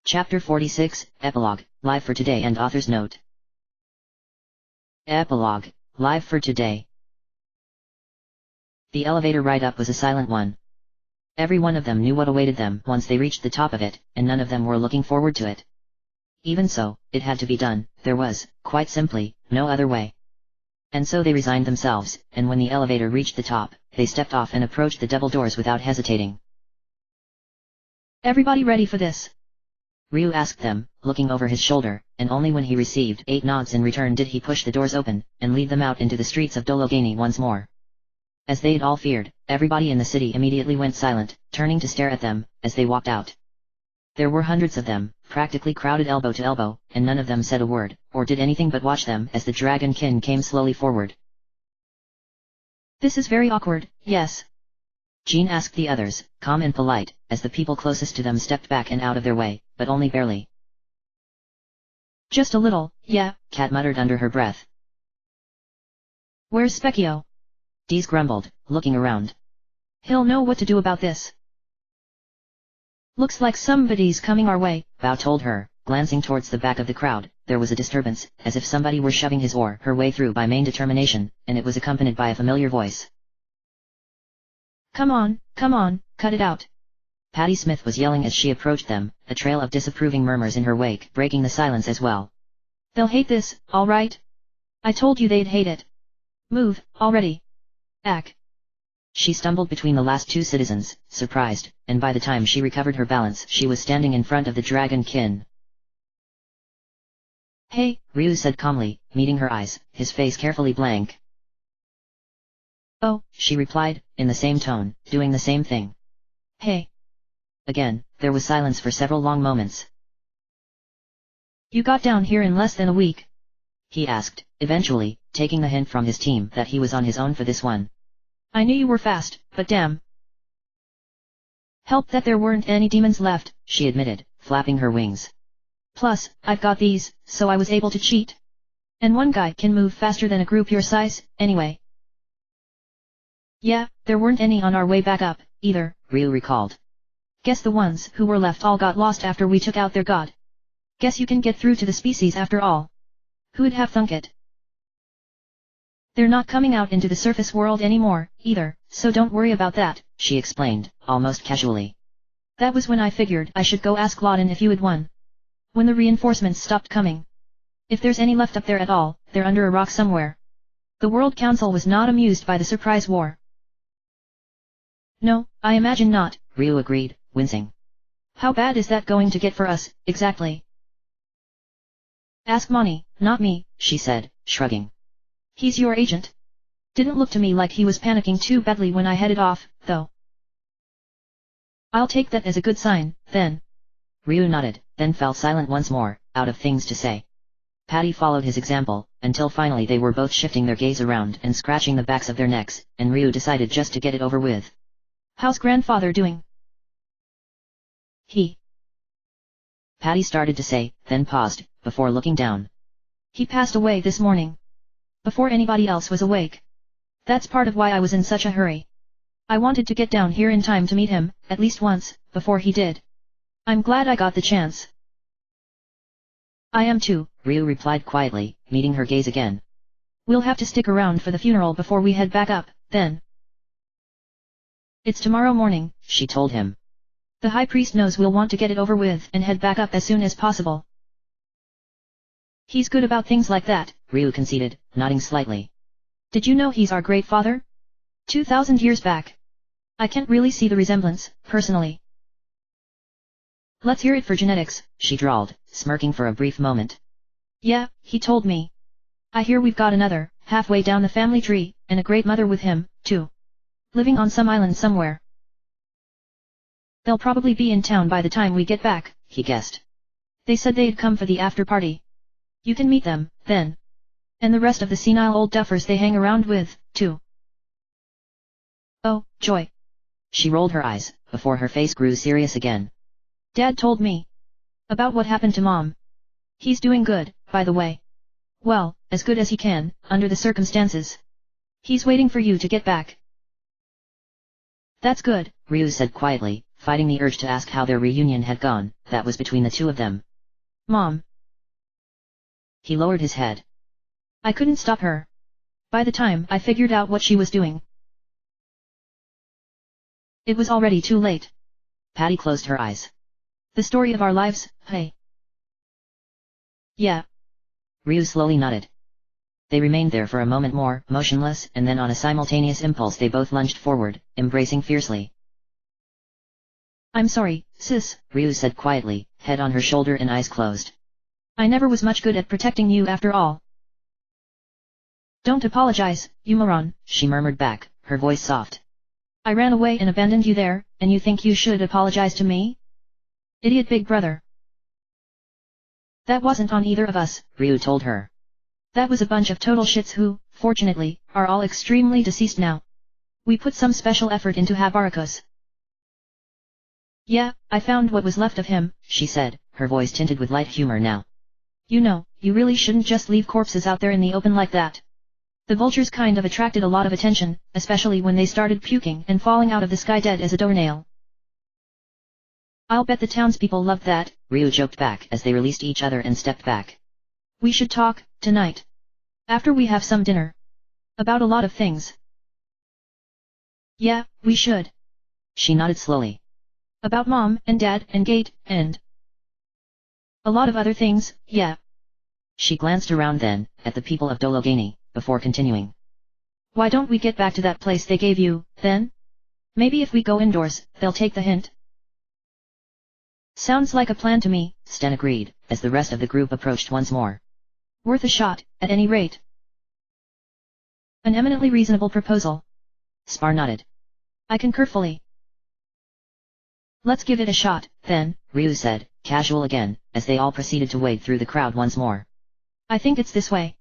Chapter 46, Epilogue, Live for Today and Author's Note. Epilogue, Live for Today. The elevator ride up was a silent one. Every one of them knew what awaited them once they reached the top of it, and none of them were looking forward to it. Even so, it had to be done. There was, quite simply, no other way. And so they resigned themselves, and when the elevator reached the top, they stepped off and approached the double doors without hesitating. Everybody ready for this? Ryu asked them, looking over his shoulder, and only when he received 8 nods in return did he push the doors open, and lead them out into the streets of Dologani once more. As they'd all feared, everybody in the city immediately went silent, turning to stare at them, as they walked out. There were hundreds of them, practically crowded elbow to elbow, and none of them said a word, or did anything but watch them as the dragonkin came slowly forward. This is very awkward, yes? Jean asked the others, calm and polite, as the people closest to them stepped back and out of their way, but only barely. Just a little, yeah, Kat muttered under her breath. Where's Specchio? Dees grumbled, looking around. He'll know what to do about this. Looks like somebody's coming our way, Bao told her, glancing towards the back of the crowd. There was a disturbance, as if somebody were shoving his or her way through by main determination, and it was accompanied by a familiar voice. Come on, cut it out. Patty Smith was yelling as she approached them, a trail of disapproving murmurs in her wake, breaking the silence as well. They'll hate this, all right? I told you they'd hate it. Move, already. Ack. She stumbled between the last 2 citizens, surprised, and by the time she recovered her balance she was standing in front of the dragonkin. Hey, Ryu said calmly, meeting her eyes, his face carefully blank. Oh, she replied, in the same tone, doing the same thing. Hey. Again, there was silence for several long moments. You got down here in less than a week? He asked, eventually, taking the hint from his team that he was on his own for this one. I knew you were fast, but damn. Helped that there weren't any demons left, she admitted, flapping her wings. Plus, I've got these, so I was able to cheat. And one guy can move faster than a group your size, anyway. Yeah, there weren't any on our way back up, either, Ryu recalled. Guess the ones who were left all got lost after we took out their god. Guess you can get through to the species after all. Who'd have thunk it? They're not coming out into the surface world anymore, either, so don't worry about that, she explained, almost casually. That was when I figured I should go ask Lawton if you had won. When the reinforcements stopped coming. If there's any left up there at all, they're under a rock somewhere. The World Council was not amused by the surprise war. No, I imagine not, Ryu agreed, wincing. How bad is that going to get for us, exactly? Ask Moni, not me, she said, shrugging. He's your agent. Didn't look to me like he was panicking too badly when I headed off, though. I'll take that as a good sign, then. Ryu nodded, then fell silent once more, out of things to say. Patty followed his example, until finally they were both shifting their gaze around and scratching the backs of their necks, and Ryu decided just to get it over with. How's grandfather doing? Patty started to say, then paused, before looking down. He passed away this morning. Before anybody else was awake. That's part of why I was in such a hurry. I wanted to get down here in time to meet him, at least once, before he did. I'm glad I got the chance. I am too, Ryu replied quietly, meeting her gaze again. We'll have to stick around for the funeral before we head back up, then. It's tomorrow morning, she told him. The High Priest knows we'll want to get it over with and head back up as soon as possible. He's good about things like that, Ryu conceded, nodding slightly. Did you know he's our great father? 2,000 years back. I can't really see the resemblance, personally. Let's hear it for genetics, she drawled, smirking for a brief moment. Yeah, he told me. I hear we've got another, halfway down the family tree, and a great mother with him, too. Living on some island somewhere. They'll probably be in town by the time we get back, he guessed. They said they'd come for the after party. You can meet them, then. And the rest of the senile old duffers they hang around with, too. Oh, joy. She rolled her eyes, before her face grew serious again. Dad told me. About what happened to Mom. He's doing good, by the way. Well, as good as he can, under the circumstances. He's waiting for you to get back. That's good, Ryu said quietly, fighting the urge to ask how their reunion had gone, that was between the two of them. Mom. He lowered his head. I couldn't stop her. By the time I figured out what she was doing, it was already too late. Patty closed her eyes. The story of our lives, hey. Yeah. Ryu slowly nodded. They remained there for a moment more, motionless, and then on a simultaneous impulse they both lunged forward, embracing fiercely. I'm sorry, sis, Ryu said quietly, head on her shoulder and eyes closed. I never was much good at protecting you after all. Don't apologize, you moron, she murmured back, her voice soft. I ran away and abandoned you there, and you think you should apologize to me? Idiot big brother. That wasn't on either of us, Ryu told her. That was a bunch of total shits who, fortunately, are all extremely deceased now. We put some special effort into Habarakos. Yeah, I found what was left of him, she said, her voice tinted with light humor now. You know, you really shouldn't just leave corpses out there in the open like that. The vultures kind of attracted a lot of attention, especially when they started puking and falling out of the sky dead as a doornail. I'll bet the townspeople loved that, Ryu joked back as they released each other and stepped back. We should talk, tonight. After we have some dinner. About a lot of things. Yeah, we should. She nodded slowly. About Mom and Dad and Gate, and a lot of other things, yeah. She glanced around then, at the people of Dologani, before continuing. Why don't we get back to that place they gave you, then? Maybe if we go indoors, they'll take the hint. Sounds like a plan to me, Sten agreed, as the rest of the group approached once more. Worth a shot, at any rate. An eminently reasonable proposal. Spar nodded. I concur fully. Let's give it a shot, then, Ryu said, casual again, as they all proceeded to wade through the crowd once more. I think it's this way.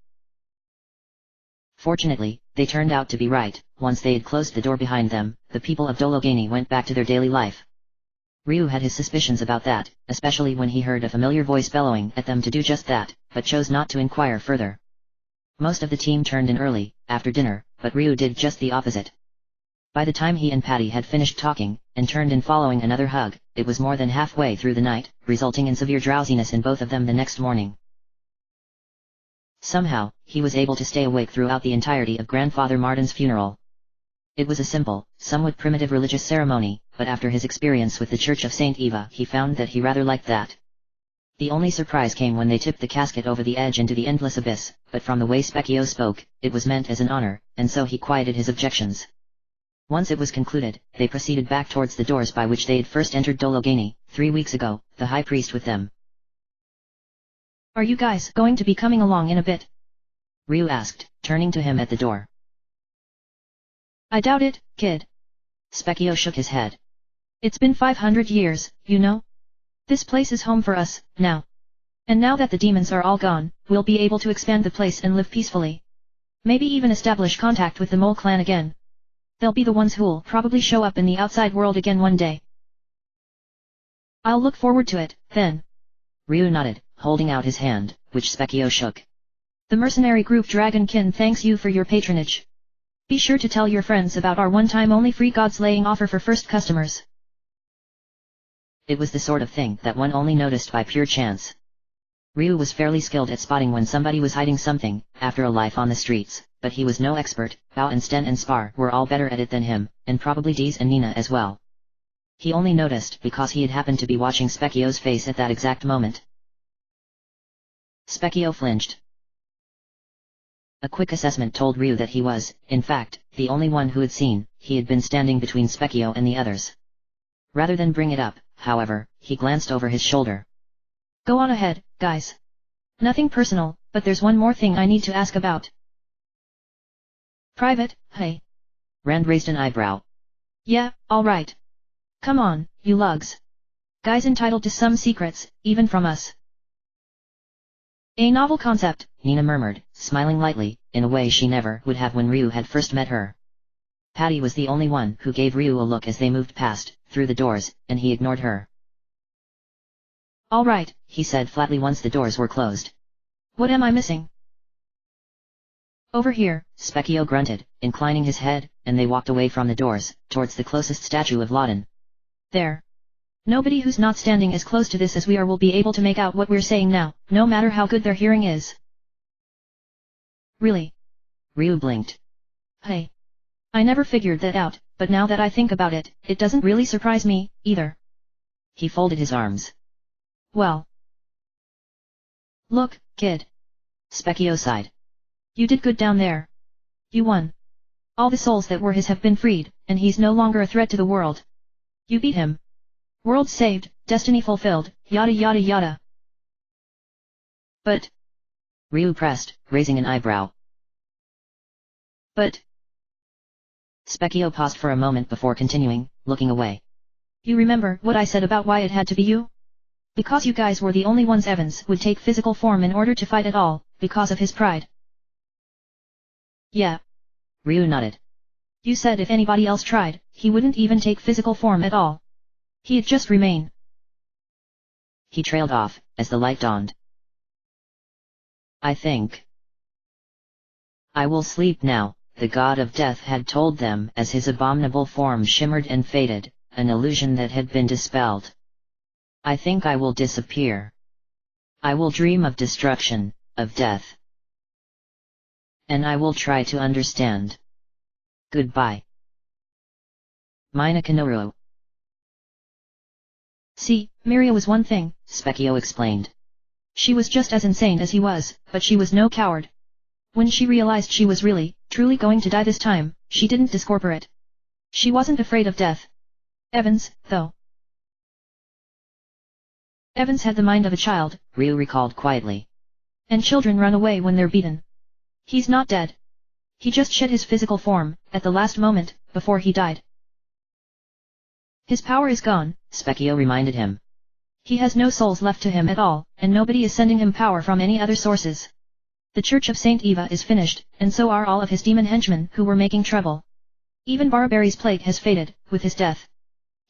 Fortunately, they turned out to be right. Once they had closed the door behind them, the people of Dologani went back to their daily life. Ryu had his suspicions about that, especially when he heard a familiar voice bellowing at them to do just that, but chose not to inquire further. Most of the team turned in early, after dinner, but Ryu did just the opposite. By the time he and Patty had finished talking, and turned in following another hug, it was more than halfway through the night, resulting in severe drowsiness in both of them the next morning. Somehow, he was able to stay awake throughout the entirety of Grandfather Martin's funeral. It was a simple, somewhat primitive religious ceremony, but after his experience with the Church of St. Eva he found that he rather liked that. The only surprise came when they tipped the casket over the edge into the endless abyss, but from the way Specchio spoke, it was meant as an honor, and so he quieted his objections. Once it was concluded, they proceeded back towards the doors by which they had first entered Dologani, 3 weeks ago, the high priest with them. Are you guys going to be coming along in a bit? Ryu asked, turning to him at the door. I doubt it, kid. Specchio shook his head. It's been 500 years, you know? This place is home for us, now. And now that the demons are all gone, we'll be able to expand the place and live peacefully. Maybe even establish contact with the Mole clan again. They'll be the ones who'll probably show up in the outside world again one day. I'll look forward to it, then. Ryu nodded, holding out his hand, which Specchio shook. The mercenary group Dragonkin thanks you for your patronage. Be sure to tell your friends about our one-time only free gods laying offer for first customers. It was the sort of thing that one only noticed by pure chance. Ryu was fairly skilled at spotting when somebody was hiding something, after a life on the streets, but he was no expert. Bao and Sten and Spar were all better at it than him, and probably Deez and Nina as well. He only noticed because he had happened to be watching Specchio's face at that exact moment. Specchio flinched. A quick assessment told Ryu that he was, in fact, the only one who had seen. He had been standing between Specchio and the others. Rather than bring it up, however, he glanced over his shoulder. Go on ahead, guys. Nothing personal, but there's one more thing I need to ask about. Private, hey. Rand raised an eyebrow. Yeah, alright. Come on, you lugs. Guys entitled to some secrets, even from us. A novel concept, Nina murmured, smiling lightly, in a way she never would have when Ryu had first met her. Patty was the only one who gave Ryu a look as they moved past, through the doors, and he ignored her. Alright, he said flatly once the doors were closed. What am I missing? Over here, Specchio grunted, inclining his head, and they walked away from the doors, towards the closest statue of Loden. There. Nobody who's not standing as close to this as we are will be able to make out what we're saying now, no matter how good their hearing is. Really? Ryu blinked. Hey. I never figured that out, but now that I think about it, it doesn't really surprise me, either. He folded his arms. Well. Look, kid. Specchio sighed. You did good down there. You won. All the souls that were his have been freed, and he's no longer a threat to the world. You beat him. World saved, destiny fulfilled, yada yada yada. But... Ryu pressed, raising an eyebrow. But... Specchio paused for a moment before continuing, looking away. You remember what I said about why it had to be you? Because you guys were the only ones Evans would take physical form in order to fight at all, because of his pride. Yeah. Ryu nodded. You said if anybody else tried, he wouldn't even take physical form at all. He'd just remain. He trailed off, as the light dawned. I think I will sleep now, the god of death had told them as his abominable form shimmered and faded, an illusion that had been dispelled. I think I will disappear. I will dream of destruction, of death. And I will try to understand. Goodbye. Mina Kanoru. See, Miria was one thing, Specchio explained. She was just as insane as he was, but she was no coward. When she realized she was really, truly going to die this time, she didn't discorporate. She wasn't afraid of death. Evans, though. Evans had the mind of a child, Ryu recalled quietly. And children run away when they're beaten. He's not dead. He just shed his physical form, at the last moment, before he died. His power is gone, Specchio reminded him. He has no souls left to him at all, and nobody is sending him power from any other sources. The Church of Saint Eva is finished, and so are all of his demon henchmen who were making trouble. Even Barberry's plague has faded, with his death.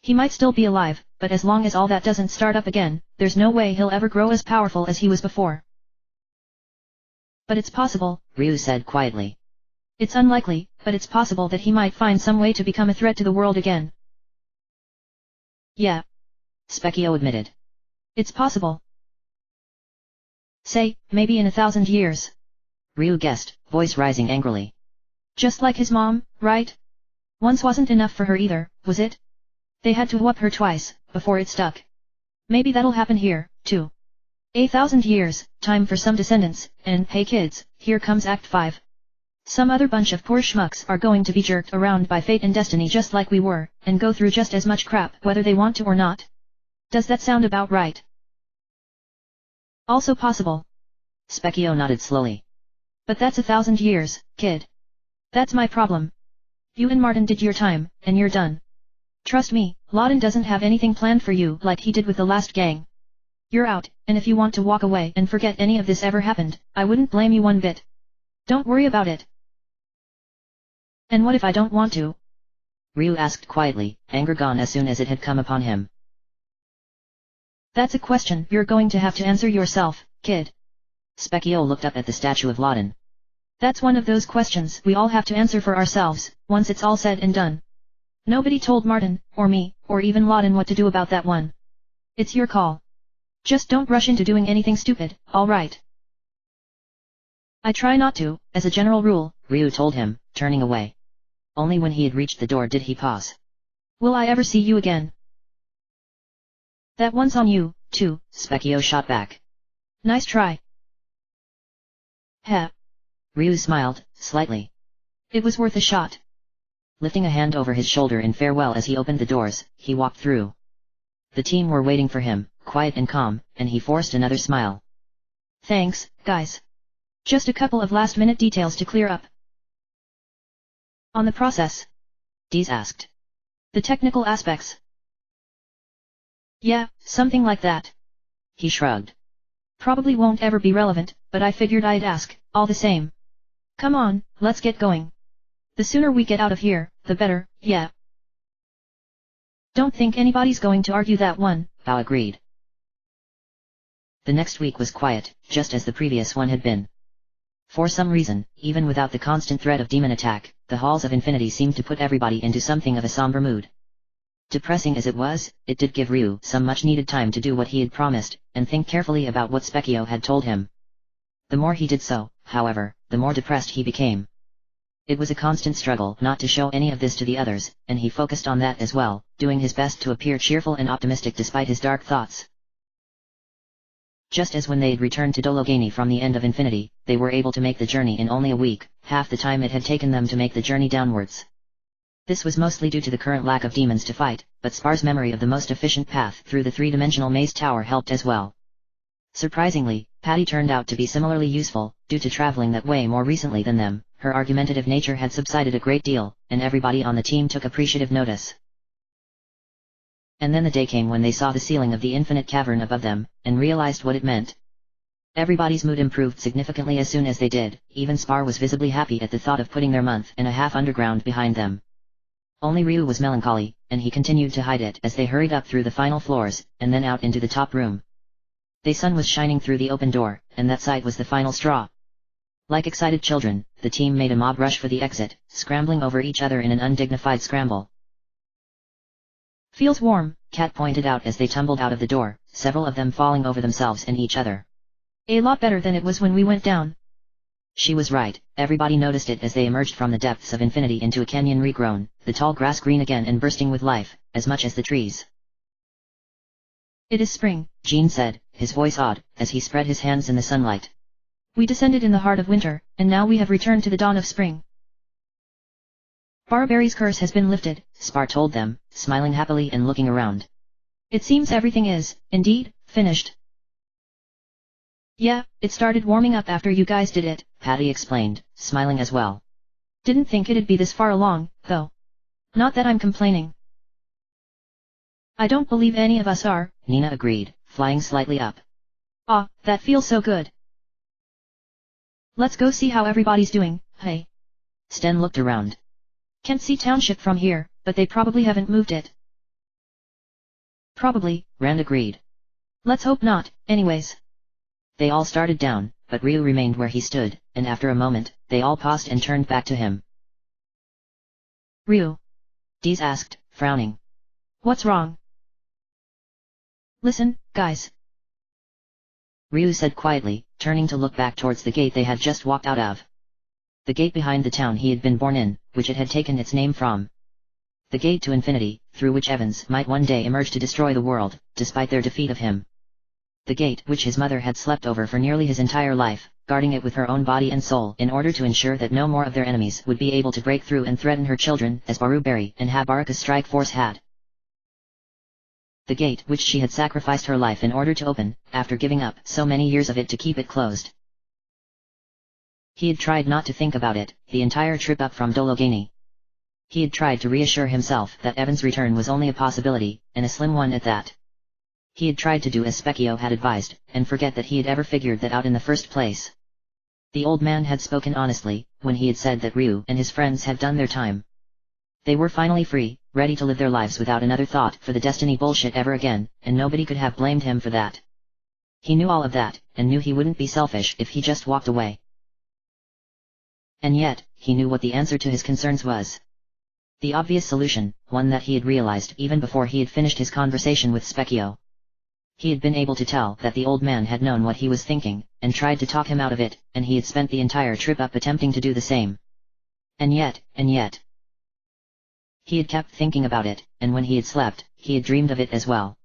He might still be alive, but as long as all that doesn't start up again, there's no way he'll ever grow as powerful as he was before. But it's possible, Ryu said quietly. It's unlikely, but it's possible that he might find some way to become a threat to the world again. Yeah. Specchio admitted. It's possible. Say, maybe in 1,000 years. Ryu guessed, voice rising angrily. Just like his mom, right? Once wasn't enough for her either, was it? They had to whoop her twice, before it stuck. Maybe that'll happen here, too. 1,000 years, time for some descendants, and hey kids, here comes Act 5. Some other bunch of poor schmucks are going to be jerked around by fate and destiny just like we were, and go through just as much crap whether they want to or not. Does that sound about right? Also possible. Specchio nodded slowly. But that's 1,000 years, kid. That's my problem. You and Martin did your time, and you're done. Trust me, Loden doesn't have anything planned for you like he did with the last gang. You're out, and if you want to walk away and forget any of this ever happened, I wouldn't blame you one bit. Don't worry about it. And what if I don't want to? Ryu asked quietly, anger gone as soon as it had come upon him. That's a question you're going to have to answer yourself, kid. Specchio looked up at the statue of Loden. That's one of those questions we all have to answer for ourselves, once it's all said and done. Nobody told Martin, or me, or even Loden what to do about that one. It's your call. Just don't rush into doing anything stupid, alright? I try not to, as a general rule, Ryu told him, turning away. Only when he had reached the door did he pause. Will I ever see you again? That one's on you, too, Specchio shot back. Nice try. Heh. Ryu smiled, slightly. It was worth a shot. Lifting a hand over his shoulder in farewell as he opened the doors, he walked through. The team were waiting for him, quiet and calm, and he forced another smile. Thanks, guys. Just a couple of last-minute details to clear up. On the process? Dees asked. The technical aspects. Yeah, something like that. He shrugged. Probably won't ever be relevant, but I figured I'd ask, all the same. Come on, let's get going. The sooner we get out of here, the better, yeah. Don't think anybody's going to argue that one, Bao agreed. The next week was quiet, just as the previous one had been. For some reason, even without the constant threat of demon attack, the halls of infinity seemed to put everybody into something of a somber mood. Depressing as it was, it did give Ryu some much-needed time to do what he had promised, and think carefully about what Specchio had told him. The more he did so, however, the more depressed he became. It was a constant struggle not to show any of this to the others, and he focused on that as well, doing his best to appear cheerful and optimistic despite his dark thoughts. Just as when they had returned to Dologani from the end of infinity, they were able to make the journey in only a week, half the time it had taken them to make the journey downwards. This was mostly due to the current lack of demons to fight, but Spar's memory of the most efficient path through the three-dimensional maze tower helped as well. Surprisingly, Patty turned out to be similarly useful, due to traveling that way more recently than them. Her argumentative nature had subsided a great deal, and everybody on the team took appreciative notice. And then the day came when they saw the ceiling of the infinite cavern above them, and realized what it meant. Everybody's mood improved significantly as soon as they did, even Spar was visibly happy at the thought of putting their month and a half underground behind them. Only Ryu was melancholy, and he continued to hide it as they hurried up through the final floors, and then out into the top room. The sun was shining through the open door, and that sight was the final straw. Like excited children, the team made a mob rush for the exit, scrambling over each other in an undignified scramble. Feels warm, Kat pointed out as they tumbled out of the door, several of them falling over themselves and each other. A lot better than it was when we went down. She was right, everybody noticed it as they emerged from the depths of infinity into a canyon regrown, the tall grass green again and bursting with life, as much as the trees. It is spring, Jean said, his voice odd, as he spread his hands in the sunlight. We descended in the heart of winter, and now we have returned to the dawn of spring. Barberry's curse has been lifted, Spar told them, smiling happily and looking around. It seems everything is, indeed, finished. Yeah, it started warming up after you guys did it, Patty explained, smiling as well. Didn't think it'd be this far along, though. Not that I'm complaining. I don't believe any of us are, Nina agreed, flying slightly up. Ah, that feels so good. Let's go see how everybody's doing, hey. Sten looked around. Can't see township from here, but they probably haven't moved it. Probably, Rand agreed. Let's hope not, anyways. They all started down, but Ryu remained where he stood, and after a moment, they all paused and turned back to him. Ryu? Deez asked, frowning. What's wrong? Listen, guys. Ryu said quietly, turning to look back towards the gate they had just walked out of. The gate behind the town he had been born in, which it had taken its name from. The gate to infinity, through which Evans might one day emerge to destroy the world, despite their defeat of him. The gate which his mother had slept over for nearly his entire life, guarding it with her own body and soul in order to ensure that no more of their enemies would be able to break through and threaten her children as Baruberi and Habaraka's strike force had. The gate which she had sacrificed her life in order to open, after giving up so many years of it to keep it closed. He had tried not to think about it, the entire trip up from Dologani. He had tried to reassure himself that Evan's return was only a possibility, and a slim one at that. He had tried to do as Specchio had advised, and forget that he had ever figured that out in the first place. The old man had spoken honestly, when he had said that Ryu and his friends had done their time. They were finally free, ready to live their lives without another thought for the destiny bullshit ever again, and nobody could have blamed him for that. He knew all of that, and knew he wouldn't be selfish if he just walked away. And yet, he knew what the answer to his concerns was. The obvious solution, one that he had realized even before he had finished his conversation with Specchio. He had been able to tell that the old man had known what he was thinking, and tried to talk him out of it, and he had spent the entire trip up attempting to do the same. And yet. He had kept thinking about it, and when he had slept, he had dreamed of it as well.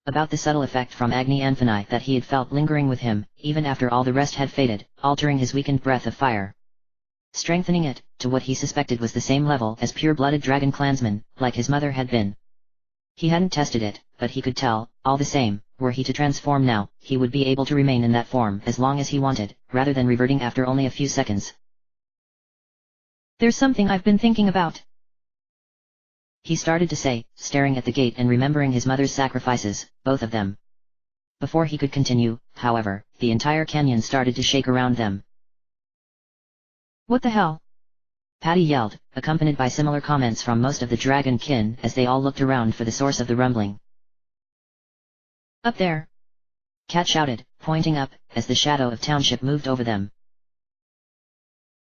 About the subtle effect from Agni Anfani that he had felt lingering with him, even after all the rest had faded, altering his weakened breath of fire. Strengthening it, to what he suspected was the same level as pure-blooded dragon clansman, like his mother had been. He hadn't tested it, but he could tell, all the same, were he to transform now, he would be able to remain in that form as long as he wanted, rather than reverting after only a few seconds. There's something I've been thinking about. He started to say, staring at the gate and remembering his mother's sacrifices, both of them. Before he could continue, however, the entire canyon started to shake around them. What the hell? Patty yelled, accompanied by similar comments from most of the dragon kin as they all looked around for the source of the rumbling. Up there! Kat shouted, pointing up, as the shadow of township moved over them.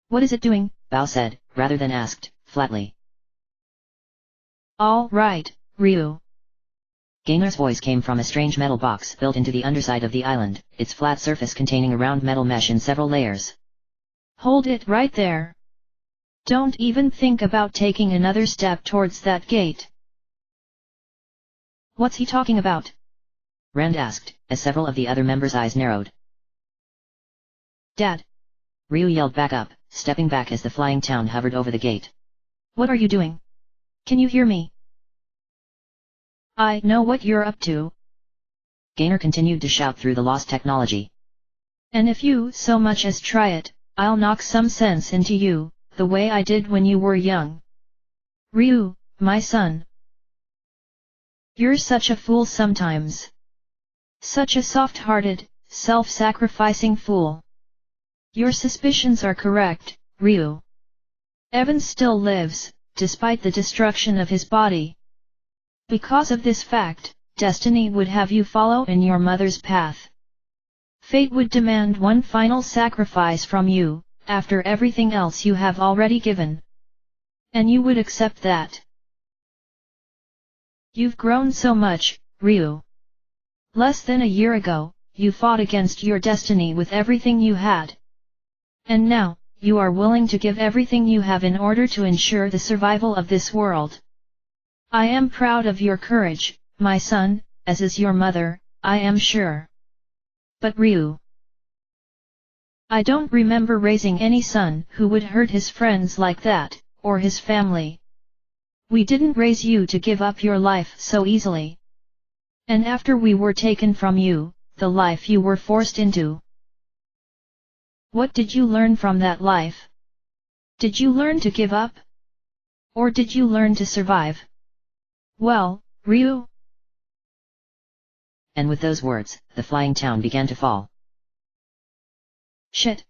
What is it doing? Bao said, rather than asked, flatly. All right, Ryu. Gainer's voice came from a strange metal box built into the underside of the island, its flat surface containing a round metal mesh in several layers. Hold it right there. Don't even think about taking another step towards that gate. What's he talking about? Rand asked, as several of the other members' eyes narrowed. Dad. Ryu yelled back up, stepping back as the flying town hovered over the gate. What are you doing? Can you hear me? I know what you're up to. Gainer continued to shout through the lost technology. And if you so much as try it, I'll knock some sense into you, the way I did when you were young. Ryu, my son. You're such a fool sometimes. Such a soft-hearted, self-sacrificing fool. Your suspicions are correct, Ryu. Evan still lives, despite the destruction of his body. Because of this fact, destiny would have you follow in your mother's path. Fate would demand one final sacrifice from you, after everything else you have already given. And you would accept that. You've grown so much, Ryu. Less than a year ago, you fought against your destiny with everything you had. And now, you are willing to give everything you have in order to ensure the survival of this world. I am proud of your courage, my son, as is your mother, I am sure. But Ryu, I don't remember raising any son who would hurt his friends like that, or his family. We didn't raise you to give up your life so easily. And after we were taken from you, the life you were forced into. What did you learn from that life? Did you learn to give up? Or did you learn to survive? Well, Ryu. And with those words, the flying town began to fall. Shit!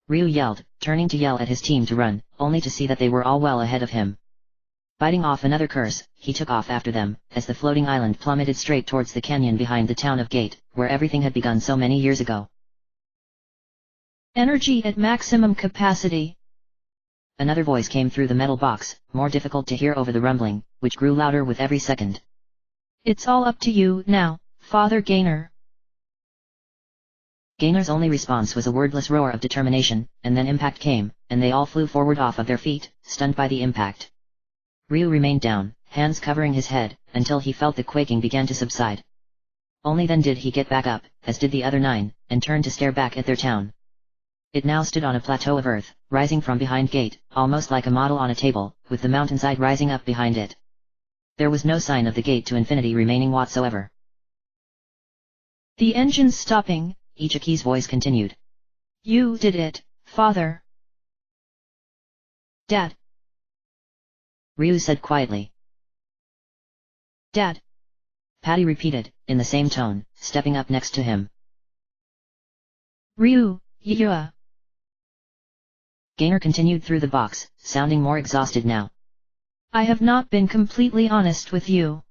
Ryu yelled, turning to yell at his team to run, only to see that they were all well ahead of him. Biting off another curse, he took off after them, as the floating island plummeted straight towards the canyon behind the town of Gate, where everything had begun so many years ago. Energy at maximum capacity. Another voice came through the metal box, more difficult to hear over the rumbling, which grew louder with every second. It's all up to you now, Father Gainer. Gainer's only response was a wordless roar of determination, and then impact came, and they all flew forward off of their feet, stunned by the impact. Ryu remained down, hands covering his head, until he felt the quaking began to subside. Only then did he get back up, as did the other 9, and turned to stare back at their town. It now stood on a plateau of earth, rising from behind Gate, almost like a model on a table, with the mountainside rising up behind it. There was no sign of the gate to infinity remaining whatsoever. The engine's stopping, Ichiki's voice continued. You did it, Father. Dad. Ryu said quietly. Dad. Patty repeated, in the same tone, stepping up next to him. Ryu, yeah. Gainer continued through the box, sounding more exhausted now. I have not been completely honest with you.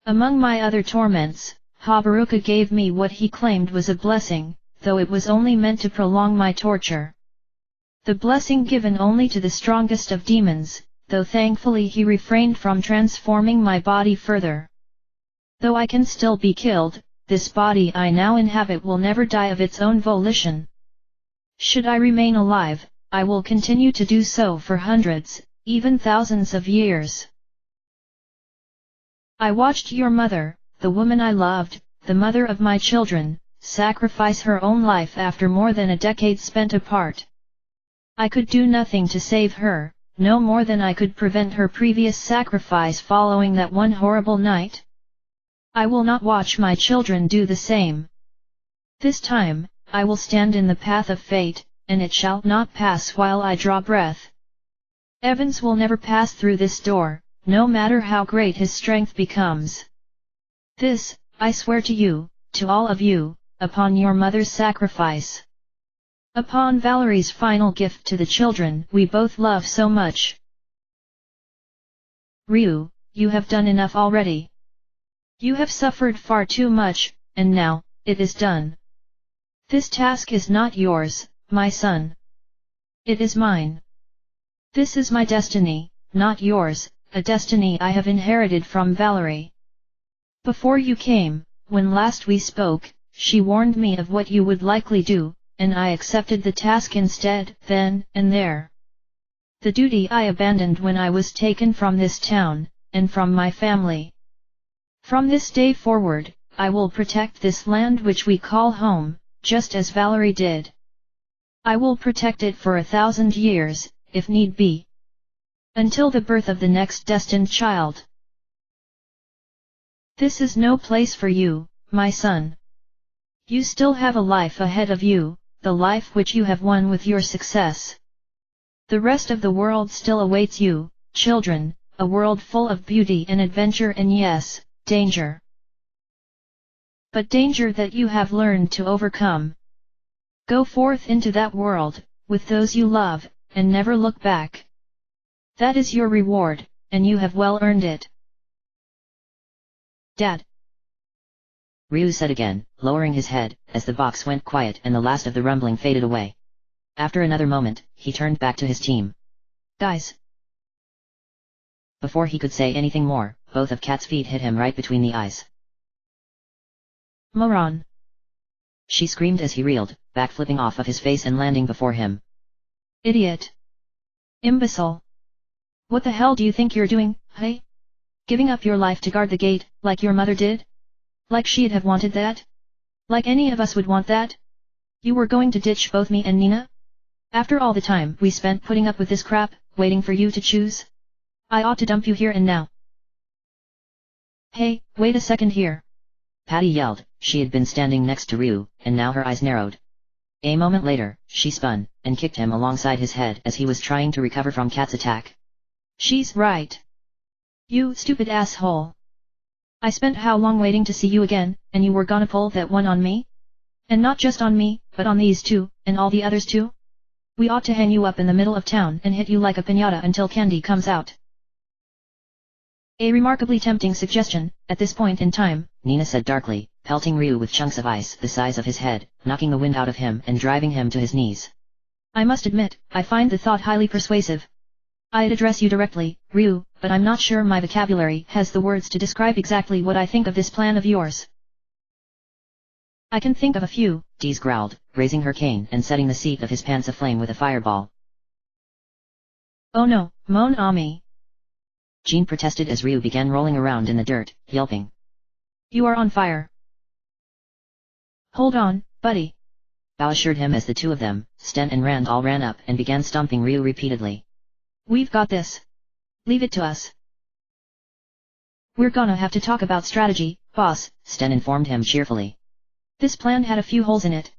Among my other torments, Habaruka gave me what he claimed was a blessing, though it was only meant to prolong my torture. The blessing given only to the strongest of demons, though thankfully he refrained from transforming my body further. Though I can still be killed, this body I now inhabit will never die of its own volition. Should I remain alive, I will continue to do so for hundreds, even thousands of years. I watched your mother, the woman I loved, the mother of my children, sacrifice her own life after more than a decade spent apart. I could do nothing to save her, no more than I could prevent her previous sacrifice following that one horrible night. I will not watch my children do the same. This time, I will stand in the path of fate, and it shall not pass while I draw breath. Evans will never pass through this door, no matter how great his strength becomes. This, I swear to you, to all of you, upon your mother's sacrifice. Upon Valerie's final gift to the children we both love so much. Ryu, you have done enough already. You have suffered far too much, and now, it is done. This task is not yours, my son. It is mine. This is my destiny, not yours, a destiny I have inherited from Valerie. Before you came, when last we spoke, she warned me of what you would likely do, and I accepted the task instead, then and there. The duty I abandoned when I was taken from this town, and from my family. From this day forward, I will protect this land which we call home, just as Valerie did. I will protect it for 1,000 years, if need be. Until the birth of the next destined child. This is no place for you, my son. You still have a life ahead of you, the life which you have won with your success. The rest of the world still awaits you, children, a world full of beauty and adventure and yes, danger. But danger that you have learned to overcome. Go forth into that world, with those you love, and never look back. That is your reward, and you have well earned it. Dad! Ryu said again, lowering his head, as the box went quiet and the last of the rumbling faded away. After another moment, he turned back to his team. Guys! Before he could say anything more, both of Kat's feet hit him right between the eyes. Moron! She screamed as he reeled, backflipping off of his face and landing before him. Idiot! Imbecile! What the hell do you think you're doing, hey? Giving up your life to guard the gate, like your mother did? Like she'd have wanted that? Like any of us would want that? You were going to ditch both me and Nina? After all the time we spent putting up with this crap, waiting for you to choose? I ought to dump you here and now. Hey, wait a second here. Patty yelled. She had been standing next to Ryu, and now her eyes narrowed. A moment later, she spun, and kicked him alongside his head as he was trying to recover from Kat's attack. She's right. You stupid asshole. I spent how long waiting to see you again, and you were gonna pull that one on me? And not just on me, but on these two, and all the others too? We ought to hang you up in the middle of town and hit you like a piñata until candy comes out. A remarkably tempting suggestion, at this point in time, Nina said darkly, pelting Ryu with chunks of ice the size of his head, knocking the wind out of him and driving him to his knees. I must admit, I find the thought highly persuasive. I'd address you directly, Ryu, but I'm not sure my vocabulary has the words to describe exactly what I think of this plan of yours. I can think of a few, Deez growled, raising her cane and setting the seat of his pants aflame with a fireball. Oh no, mon ami. Jean protested as Ryu began rolling around in the dirt, yelping. You are on fire. Hold on, buddy. Bao assured him as the two of them, Sten and Rand, all ran up and began stomping Ryu repeatedly. We've got this. Leave it to us. We're gonna have to talk about strategy, boss, Sten informed him cheerfully. This plan had a few holes in it.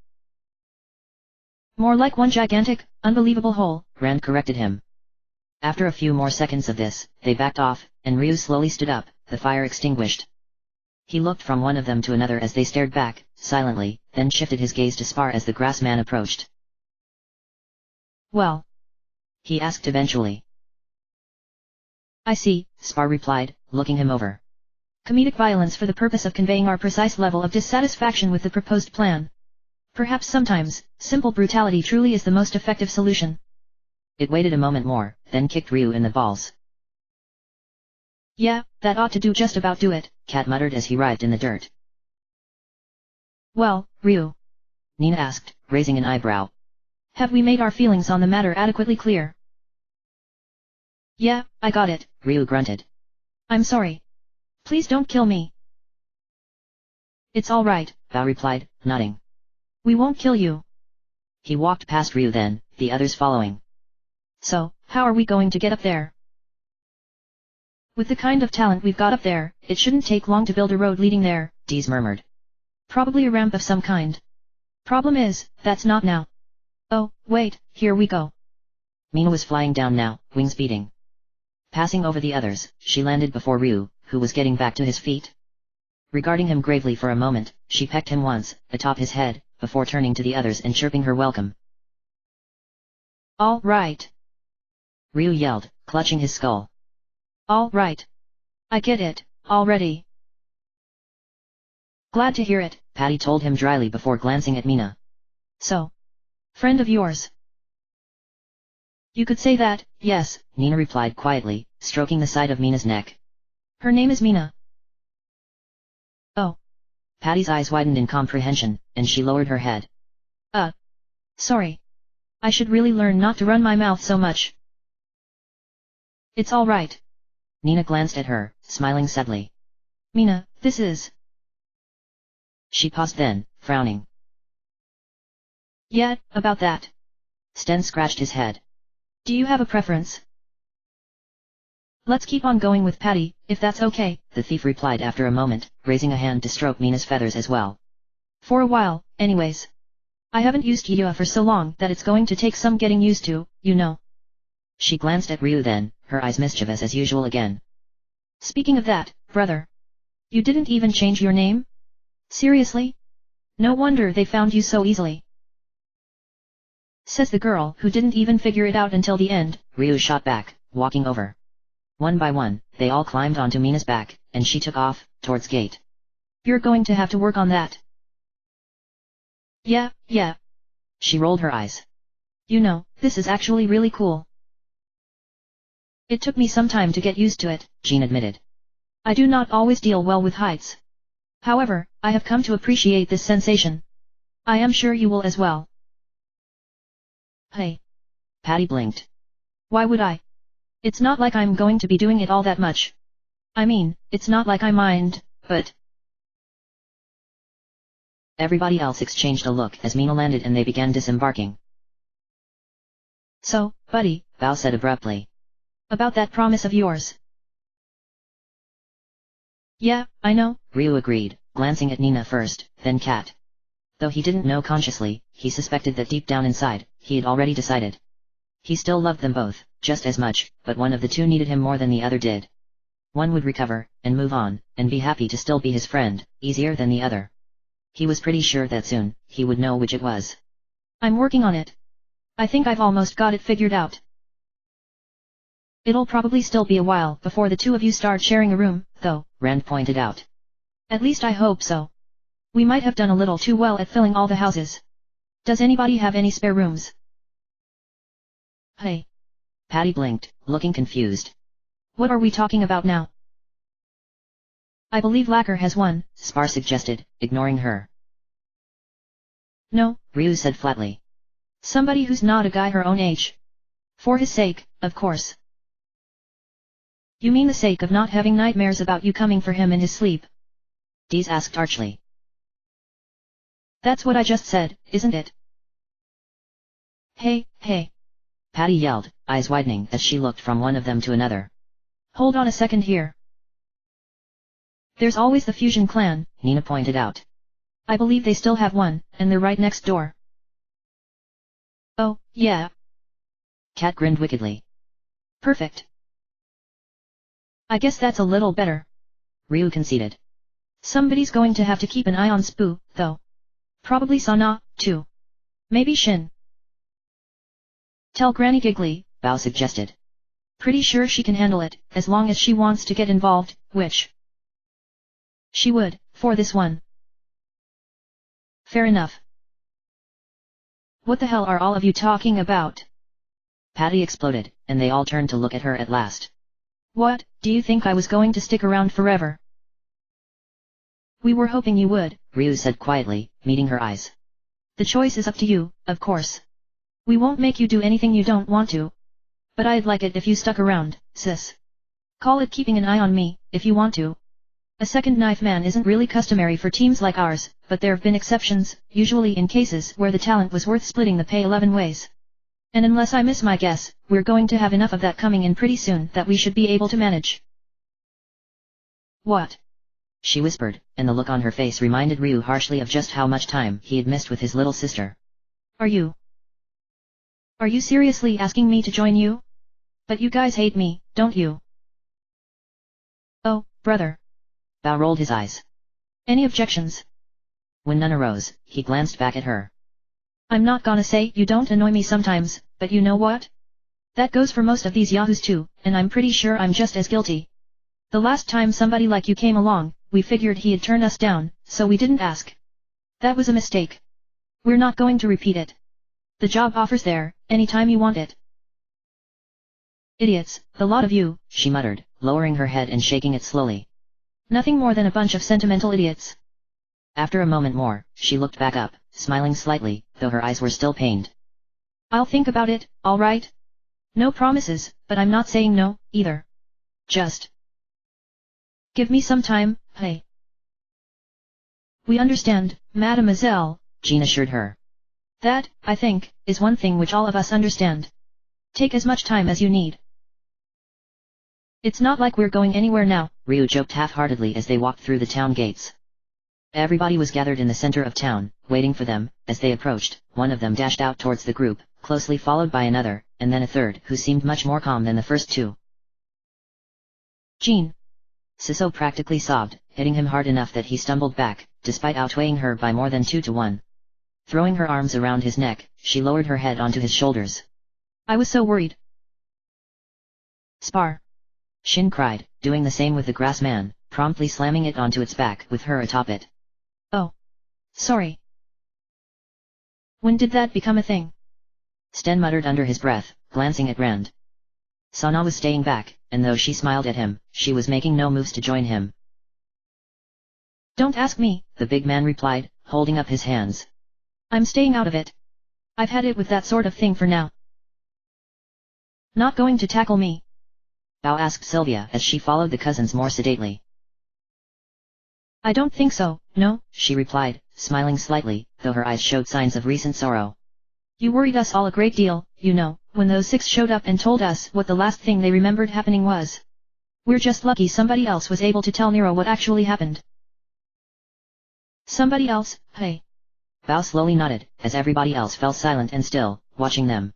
More like one gigantic, unbelievable hole, Rand corrected him. After a few more seconds of this, they backed off, and Ryu slowly stood up, the fire extinguished. He looked from one of them to another as they stared back, silently, then shifted his gaze to Spar as the grass man approached. Well? He asked eventually. I see, Spar replied, looking him over. Comedic violence for the purpose of conveying our precise level of dissatisfaction with the proposed plan. Perhaps sometimes, simple brutality truly is the most effective solution. It waited a moment more, then kicked Ryu in the balls. Yeah, that ought to do just about do it, Kat muttered as he writhed in the dirt. Well, Ryu? Nina asked, raising an eyebrow. Have we made our feelings on the matter adequately clear? Yeah, I got it, Ryu grunted. I'm sorry. Please don't kill me. It's all right, Bao replied, nodding. We won't kill you. He walked past Ryu then, the others following. So, how are we going to get up there? With the kind of talent we've got up there, it shouldn't take long to build a road leading there, Deez murmured. Probably a ramp of some kind. Problem is, that's not now. Oh, wait, here we go. Mina was flying down now, wings beating. Passing over the others, she landed before Ryu, who was getting back to his feet. Regarding him gravely for a moment, she pecked him once, atop his head, before turning to the others and chirping her welcome. All right. Ryu yelled, clutching his skull. All right. I get it, already. Glad to hear it, Patty told him dryly before glancing at Mina. So. Friend of yours. You could say that, yes, Nina replied quietly, stroking the side of Mina's neck. Her name is Mina. Oh. Patty's eyes widened in comprehension, and she lowered her head. Sorry. I should really learn not to run my mouth so much. It's all right. Nina glanced at her, smiling sadly. Mina, this is... She paused then, frowning. Yeah, about that. Sten scratched his head. Do you have a preference? Let's keep on going with Patty, if that's okay, the thief replied after a moment, raising a hand to stroke Mina's feathers as well. For a while, anyways. I haven't used Yua for so long that it's going to take some getting used to, you know. She glanced at Ryu then, her eyes mischievous as usual again. Speaking of that, brother. You didn't even change your name? Seriously? No wonder they found you so easily. Says the girl who didn't even figure it out until the end, Ryu shot back, walking over. One by one, they all climbed onto Mina's back, and she took off, towards gate. You're going to have to work on that. Yeah. She rolled her eyes. You know, this is actually really cool. It took me some time to get used to it, Jean admitted. I do not always deal well with heights. However, I have come to appreciate this sensation. I am sure you will as well. Hey. Patty blinked. Why would I? It's not like I'm going to be doing it all that much. I mean, it's not like I mind, but... Everybody else exchanged a look as Mina landed and they began disembarking. So, buddy, Bao said abruptly. About that promise of yours. Yeah, I know, Ryu agreed, glancing at Nina first, then Kat. Though he didn't know consciously, he suspected that deep down inside, he had already decided. He still loved them both, just as much, but one of the two needed him more than the other did. One would recover, and move on, and be happy to still be his friend, easier than the other. He was pretty sure that soon, he would know which it was. I'm working on it. I think I've almost got it figured out. It'll probably still be a while before the two of you start sharing a room, though, Rand pointed out. At least I hope so. We might have done a little too well at filling all the houses. Does anybody have any spare rooms? Hey. Patty blinked, looking confused. What are we talking about now? I believe Lacquer has one, Spar suggested, ignoring her. No, Ryu said flatly. Somebody who's not a guy her own age. For his sake, of course. You mean the sake of not having nightmares about you coming for him in his sleep? Dees asked archly. That's what I just said, isn't it? Hey. Patty yelled, eyes widening as she looked from one of them to another. Hold on a second here. There's always the Fusion clan, Nina pointed out. I believe they still have one, and they're right next door. Oh, yeah. Kat grinned wickedly. Perfect. I guess that's a little better. Ryu conceded. Somebody's going to have to keep an eye on Spoo, though. Probably Sana, too. Maybe Shin. Tell Granny Giggly, Bao suggested. Pretty sure she can handle it, as long as she wants to get involved, which she would, for this one. Fair enough. What the hell are all of you talking about? Patty exploded, and they all turned to look at her at last. What, do you think I was going to stick around forever? We were hoping you would, Ryu said quietly, meeting her eyes. The choice is up to you, of course. We won't make you do anything you don't want to. But I'd like it if you stuck around, sis. Call it keeping an eye on me, if you want to. A second knife man isn't really customary for teams like ours, but there have been exceptions, usually in cases where the talent was worth splitting the pay 11 ways. And unless I miss my guess, we're going to have enough of that coming in pretty soon that we should be able to manage. What? She whispered, and the look on her face reminded Ryu harshly of just how much time he had missed with his little sister. Are you seriously asking me to join you? But you guys hate me, don't you? Oh, brother. Bao rolled his eyes. Any objections? When none arose, he glanced back at her. I'm not gonna say you don't annoy me sometimes, but you know what? That goes for most of these yahoos too, and I'm pretty sure I'm just as guilty. The last time somebody like you came along, we figured he'd turn us down, so we didn't ask. That was a mistake. We're not going to repeat it. The job offer's there, anytime you want it. Idiots, the lot of you, she muttered, lowering her head and shaking it slowly. Nothing more than a bunch of sentimental idiots. After a moment more, she looked back up, smiling slightly, though her eyes were still pained. I'll think about it, all right? No promises, but I'm not saying no, either. Just give me some time, hey. We understand, mademoiselle, Jean assured her. That, I think, is one thing which all of us understand. Take as much time as you need. It's not like we're going anywhere now, Ryu joked half-heartedly as they walked through the town gates. Everybody was gathered in the center of town, waiting for them. As they approached, one of them dashed out towards the group, closely followed by another, and then a third who seemed much more calm than the first two. Jean. Siso practically sobbed, hitting him hard enough that he stumbled back, despite outweighing her by more than 2-1. Throwing her arms around his neck, she lowered her head onto his shoulders. I was so worried. Spar! Shin cried, doing the same with the grass man, promptly slamming it onto its back with her atop it. Oh. Sorry. When did that become a thing? Sten muttered under his breath, glancing at Rand. Sana was staying back, and though she smiled at him, she was making no moves to join him. Don't ask me, the big man replied, holding up his hands. I'm staying out of it. I've had it with that sort of thing for now. Not going to tackle me? Bao asked Sylvia as she followed the cousins more sedately. I don't think so, no, she replied, smiling slightly, though her eyes showed signs of recent sorrow. You worried us all a great deal, you know, when those 6 showed up and told us what the last thing they remembered happening was. We're just lucky somebody else was able to tell Nero what actually happened. Somebody else, hey. Bao slowly nodded, as everybody else fell silent and still, watching them.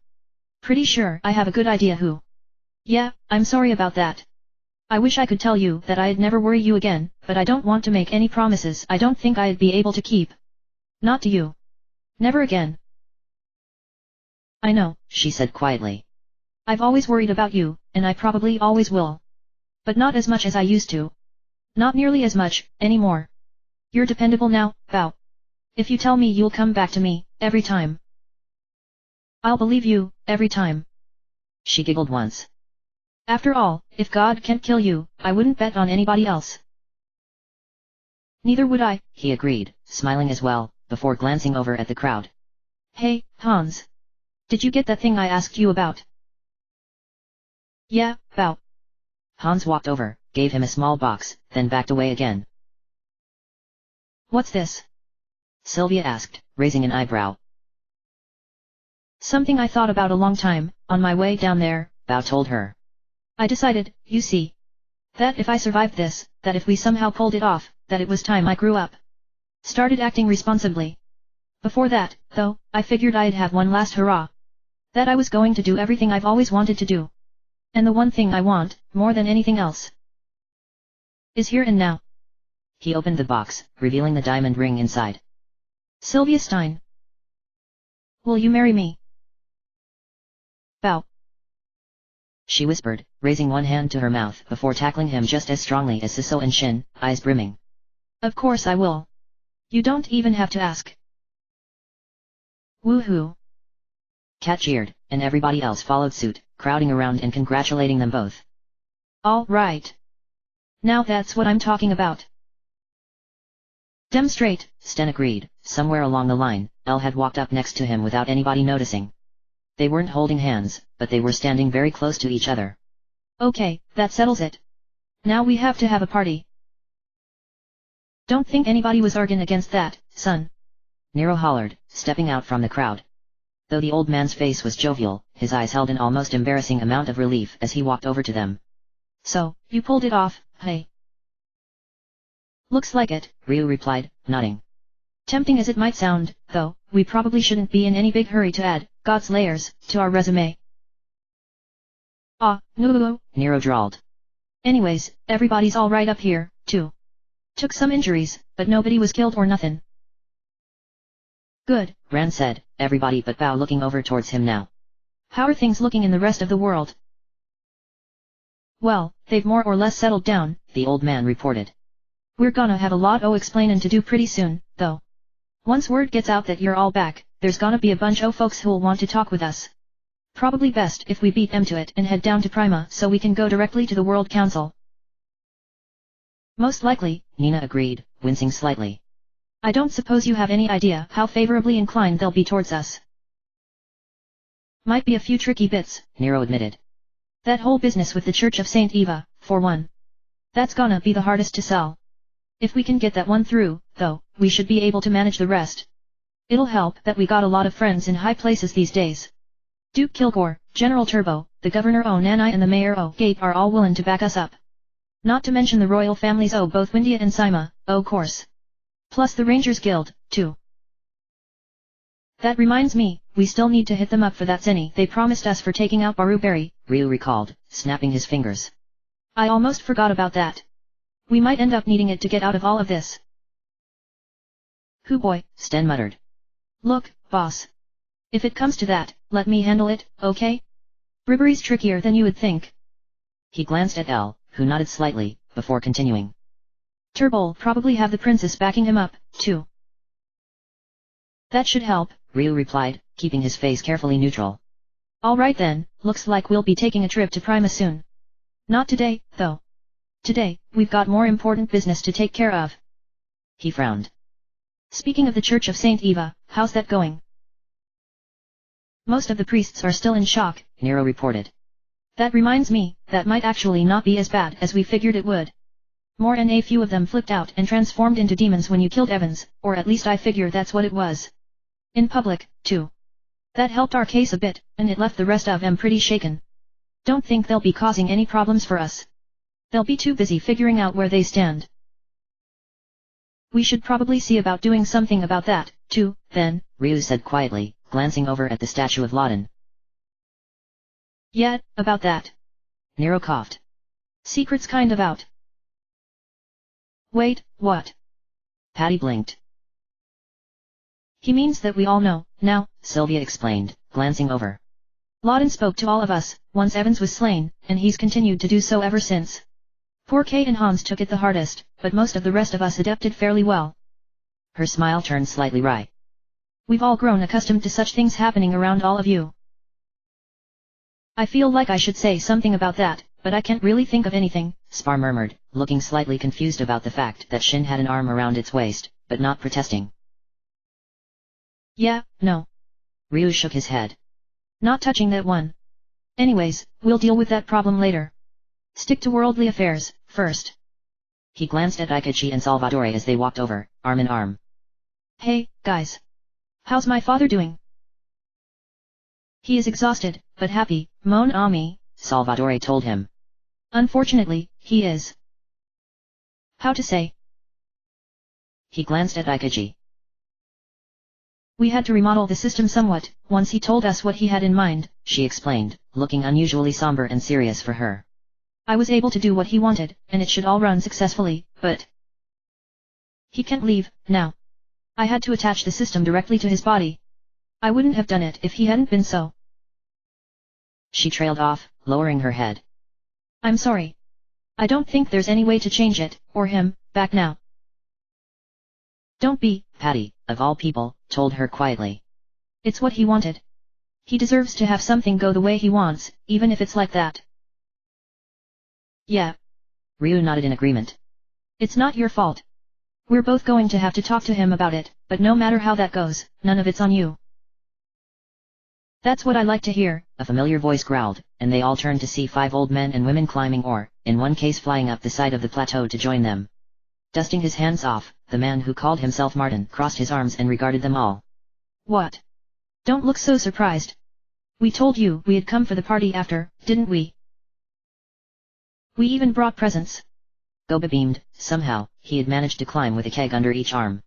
Pretty sure I have a good idea who. Yeah, I'm sorry about that. I wish I could tell you that I'd never worry you again, but I don't want to make any promises I don't think I'd be able to keep. Not to you. Never again. I know, she said quietly. I've always worried about you, and I probably always will. But not as much as I used to. Not nearly as much, anymore. You're dependable now, Bao. If you tell me you'll come back to me, every time. I'll believe you, every time. She giggled once. After all, if God can't kill you, I wouldn't bet on anybody else. Neither would I, he agreed, smiling as well, before glancing over at the crowd. Hey, Hans. Did you get that thing I asked you about? Yeah, Bao. Hans walked over, gave him a small box, then backed away again. What's this? Sylvia asked, raising an eyebrow. Something I thought about a long time, on my way down there, Bao told her. I decided, you see. That if I survived this, that if we somehow pulled it off, that it was time I grew up. Started acting responsibly. Before that, though, I figured I'd have one last hurrah. That I was going to do everything I've always wanted to do. And the one thing I want, more than anything else, is here and now. He opened the box, revealing the diamond ring inside. Sylvia Stein. Will you marry me? Bao. She whispered, raising one hand to her mouth before tackling him just as strongly as Siso and Shin, eyes brimming. Of course I will. You don't even have to ask. Woohoo. Cat cheered, and everybody else followed suit, crowding around and congratulating them both. All right. Now that's what I'm talking about. Demonstrate, Sten agreed. Somewhere along the line, Elle had walked up next to him without anybody noticing. They weren't holding hands, but they were standing very close to each other. Okay, that settles it. Now we have to have a party. Don't think anybody was arguing against that, son. Nero hollered, stepping out from the crowd. Though the old man's face was jovial, his eyes held an almost embarrassing amount of relief as he walked over to them. So, you pulled it off, hey? Looks like it, Ryu replied, nodding. Tempting as it might sound, though, we probably shouldn't be in any big hurry to add God's layers to our resume. No, Nero drawled. Anyways, everybody's all right up here, too. Took some injuries, but nobody was killed or nothing. Good, Rand said, everybody but Bao looking over towards him now. How are things looking in the rest of the world? Well, they've more or less settled down, the old man reported. We're gonna have a lot o' explainin' to do pretty soon, though. Once word gets out that you're all back, there's gonna be a bunch of folks who'll want to talk with us. Probably best if we beat them to it and head down to Prima so we can go directly to the World Council. Most likely, Nina agreed, wincing slightly. I don't suppose you have any idea how favorably inclined they'll be towards us. Might be a few tricky bits, Nero admitted. That whole business with the Church of Saint Eva, for one. That's gonna be the hardest to sell. If we can get that one through, though, we should be able to manage the rest. It'll help that we got a lot of friends in high places these days. Duke Kilgore, General Turbo, the Governor O'Nani and the Mayor O'Gate are all willing to back us up. Not to mention the royal families of both Windia and Sima, of course. Plus the Rangers Guild, too. That reminds me, we still need to hit them up for that zenny they promised us for taking out Baruberry, Ryu recalled, snapping his fingers. I almost forgot about that. We might end up needing it to get out of all of this. Hoo boy, Sten muttered. Look, boss. If it comes to that, let me handle it, okay? Bribery's trickier than you would think. He glanced at Elle, who nodded slightly, before continuing. Turbo'll probably have the princess backing him up, too. That should help, Ryu replied, keeping his face carefully neutral. Alright then, looks like we'll be taking a trip to Prima soon. Not today, though. Today, we've got more important business to take care of. He frowned. Speaking of the Church of Saint Eva, how's that going? Most of the priests are still in shock, Nero reported. That reminds me, that might actually not be as bad as we figured it would. More than a few of them flipped out and transformed into demons when you killed Evans, or at least I figure that's what it was. In public, too. That helped our case a bit, and it left the rest of them pretty shaken. Don't think they'll be causing any problems for us. They'll be too busy figuring out where they stand. We should probably see about doing something about that, too, then, Ryu said quietly, glancing over at the statue of Laden. Yeah, about that. Nero coughed. Secret's kind of out. Wait, what? Patty blinked. He means that we all know, now, Sylvia explained, glancing over. Laden spoke to all of us, once Evans was slain, and he's continued to do so ever since. Poor Kay and Hans took it the hardest, but most of the rest of us adapted fairly well. Her smile turned slightly wry. We've all grown accustomed to such things happening around all of you. I feel like I should say something about that, but I can't really think of anything, Spar murmured, looking slightly confused about the fact that Shin had an arm around its waist, but not protesting. Yeah, no. Ryu shook his head. Not touching that one. Anyways, we'll deal with that problem later. Stick to worldly affairs, first. He glanced at Aikachi and Salvatore as they walked over, arm in arm. Hey, guys. How's my father doing? He is exhausted, but happy, mon ami, Salvatore told him. Unfortunately, he is. How to say? He glanced at Aikachi. We had to remodel the system somewhat, once he told us what he had in mind, she explained, looking unusually somber and serious for her. I was able to do what he wanted, and it should all run successfully, but he can't leave, now. I had to attach the system directly to his body. I wouldn't have done it if he hadn't been so. She trailed off, lowering her head. I'm sorry. I don't think there's any way to change it, or him, back now. Don't be, Patty, of all people, told her quietly. It's what he wanted. He deserves to have something go the way he wants, even if it's like that. Yeah. Ryu nodded in agreement. It's not your fault. We're both going to have to talk to him about it, but no matter how that goes, none of it's on you. That's what I like to hear, a familiar voice growled, and they all turned to see 5 old men and women climbing or, in one case flying up the side of the plateau to join them. Dusting his hands off, the man who called himself Martin crossed his arms and regarded them all. What? Don't look so surprised. We told you we'd come for the party after, didn't we? We even brought presents. Goba beamed. Somehow, he had managed to climb with a keg under each arm.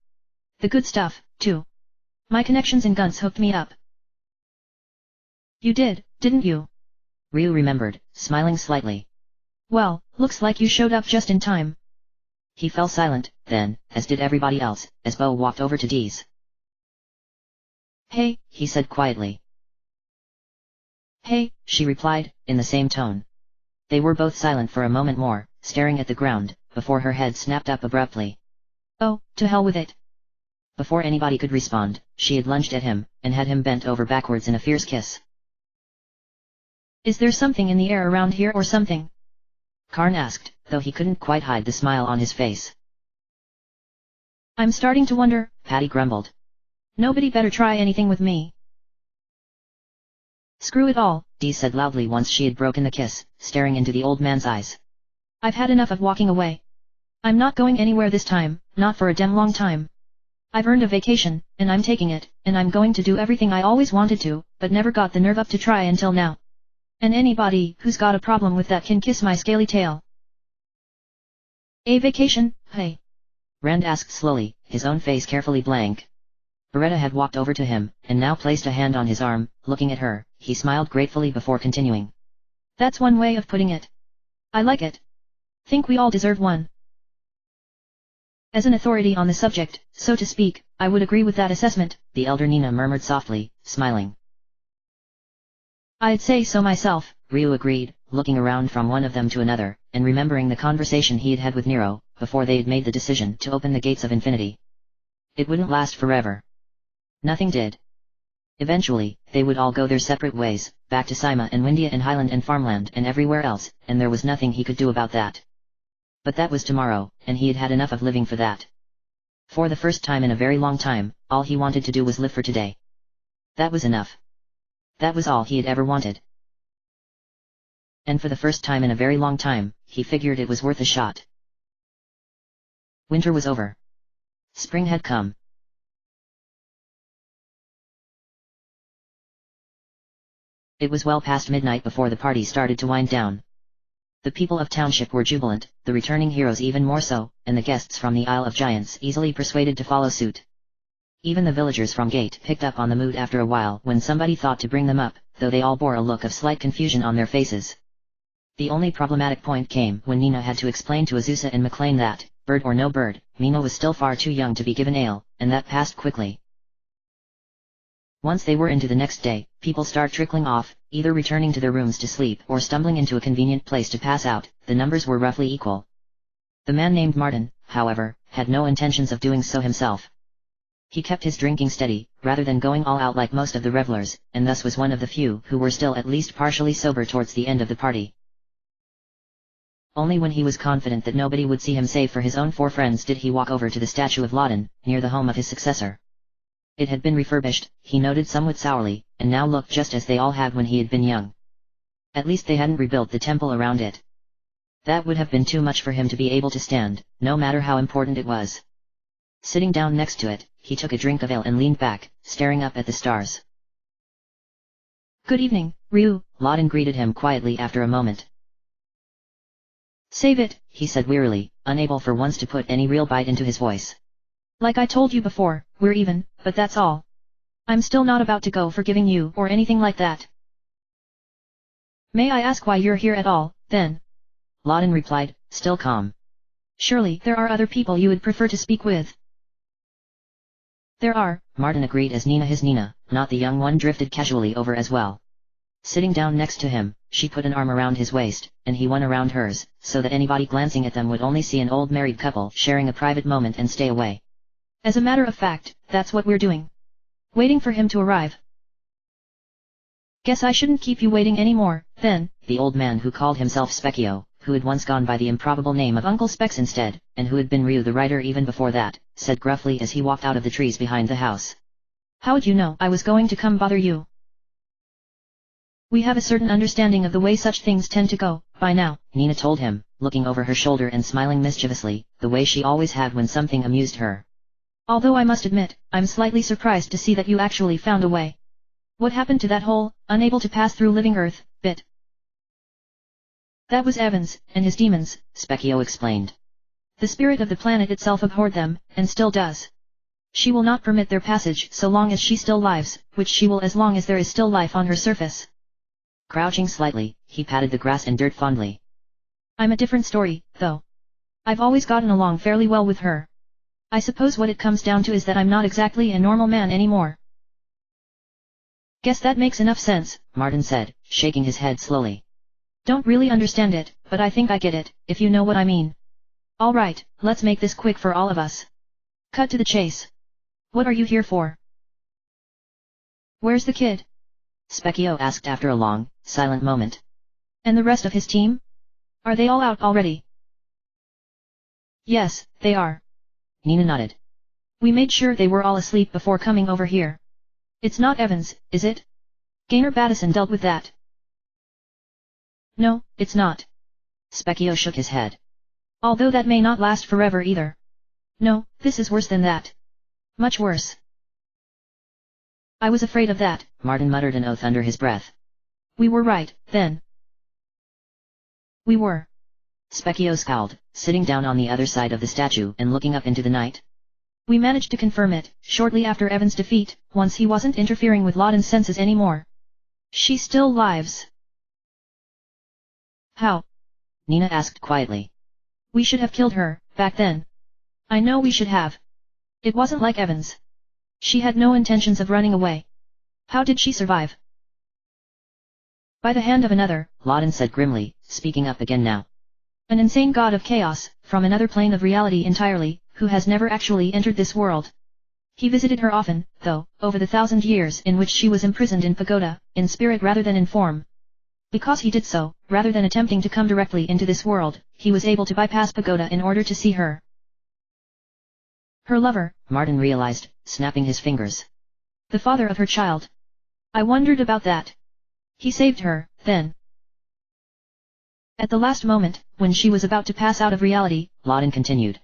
The good stuff, too. My connections and guns hooked me up. You did, didn't you? Ryu remembered, smiling slightly. Well, looks like you showed up just in time. He fell silent, then, as did everybody else, as Bo walked over to Dee's. Hey, he said quietly. Hey, she replied, in the same tone. They were both silent for a moment more, staring at the ground, before her head snapped up abruptly. Oh, to hell with it. Before anybody could respond, she had lunged at him, and had him bent over backwards in a fierce kiss. Is there something in the air around here or something? Karn asked, though he couldn't quite hide the smile on his face. I'm starting to wonder, Patty grumbled. Nobody better try anything with me. Screw it all, Dee said loudly once she had broken the kiss, staring into the old man's eyes. I've had enough of walking away. I'm not going anywhere this time, not for a damn long time. I've earned a vacation, and I'm taking it, and I'm going to do everything I always wanted to, but never got the nerve up to try until now. And anybody who's got a problem with that can kiss my scaly tail. A vacation, hey? Rand asked slowly, his own face carefully blank. Beretta had walked over to him, and now placed a hand on his arm. Looking at her, he smiled gratefully before continuing. That's one way of putting it. I like it. Think we all deserve one. As an authority on the subject, so to speak, I would agree with that assessment, the elder Nina murmured softly, smiling. I'd say so myself, Ryu agreed, looking around from one of them to another, and remembering the conversation he had had with Nero, before they had made the decision to open the gates of infinity. It wouldn't last forever. Nothing did. Eventually, they would all go their separate ways, back to Sima and Windia and Highland and Farmland and everywhere else, and there was nothing he could do about that. But that was tomorrow, and he had had enough of living for that. For the first time in a very long time, all he wanted to do was live for today. That was enough. That was all he had ever wanted. And for the first time in a very long time, he figured it was worth a shot. Winter was over. Spring had come. It was well past midnight before the party started to wind down. The people of Township were jubilant, the returning heroes even more so, and the guests from the Isle of Giants easily persuaded to follow suit. Even the villagers from Gate picked up on the mood after a while when somebody thought to bring them up, though they all bore a look of slight confusion on their faces. The only problematic point came when Nina had to explain to Azusa and McLean that, bird or no bird, Mina was still far too young to be given ale, and that passed quickly. Once they were into the next day, people start trickling off, either returning to their rooms to sleep or stumbling into a convenient place to pass out. The numbers were roughly equal. The man named Martin, however, had no intentions of doing so himself. He kept his drinking steady, rather than going all out like most of the revelers, and thus was one of the few who were still at least partially sober towards the end of the party. Only when he was confident that nobody would see him save for his own 4 friends did he walk over to the statue of Loudon, near the home of his successor. It had been refurbished, he noted somewhat sourly, and now looked just as they all had when he had been young. At least they hadn't rebuilt the temple around it. That would have been too much for him to be able to stand, no matter how important it was. Sitting down next to it, he took a drink of ale and leaned back, staring up at the stars. Good evening, Ryu, Loudon greeted him quietly after a moment. Save it, he said wearily, unable for once to put any real bite into his voice. Like I told you before, we're even, but that's all. I'm still not about to go forgiving you or anything like that. May I ask why you're here at all, then? Loudon replied, still calm. Surely there are other people you would prefer to speak with. There are, Martin agreed as his Nina, not the young one, drifted casually over as well. Sitting down next to him, she put an arm around his waist, and he one around hers, so that anybody glancing at them would only see an old married couple sharing a private moment and stay away. As a matter of fact, that's what we're doing. Waiting for him to arrive. Guess I shouldn't keep you waiting anymore, then, the old man who called himself Specchio, who had once gone by the improbable name of Uncle Specs instead, and who had been Ryu the writer even before that, said gruffly as he walked out of the trees behind the house. How'd you know I was going to come bother you? We have a certain understanding of the way such things tend to go, by now, Nina told him, looking over her shoulder and smiling mischievously, the way she always had when something amused her. Although I must admit, I'm slightly surprised to see that you actually found a way. What happened to that whole, unable to pass through living Earth, bit? That was Evans, and his demons, Specchio explained. The spirit of the planet itself abhorred them, and still does. She will not permit their passage so long as she still lives, which she will as long as there is still life on her surface. Crouching slightly, he patted the grass and dirt fondly. I'm a different story, though. I've always gotten along fairly well with her. I suppose what it comes down to is that I'm not exactly a normal man anymore. Guess that makes enough sense, Martin said, shaking his head slowly. Don't really understand it, but I think I get it, if you know what I mean. Alright, let's make this quick for all of us. Cut to the chase. What are you here for? Where's the kid? Specchio asked after a long, silent moment. And the rest of his team? Are they all out already? Yes, they are. Nina nodded. We made sure they were all asleep before coming over here. It's not Evans, is it? Gaynor Battison dealt with that. No, it's not. Specchio shook his head. Although that may not last forever either. No, this is worse than that. Much worse. I was afraid of that. Martin muttered an oath under his breath. We were right, then. We were. Specchio scowled, sitting down on the other side of the statue and looking up into the night. We managed to confirm it, shortly after Evan's defeat, once he wasn't interfering with Lauden's senses anymore. She still lives. How? Nina asked quietly. We should have killed her, back then. I know we should have. It wasn't like Evans. She had no intentions of running away. How did she survive? By the hand of another, Lauden said grimly, speaking up again now. An insane god of chaos, from another plane of reality entirely, who has never actually entered this world. He visited her often, though, over the 1,000 years in which she was imprisoned in Pagoda, in spirit rather than in form. Because he did so, rather than attempting to come directly into this world, he was able to bypass Pagoda in order to see her. Her lover, Martin realized, snapping his fingers. The father of her child. I wondered about that. He saved her, then. At the last moment, when she was about to pass out of reality, Lauden continued.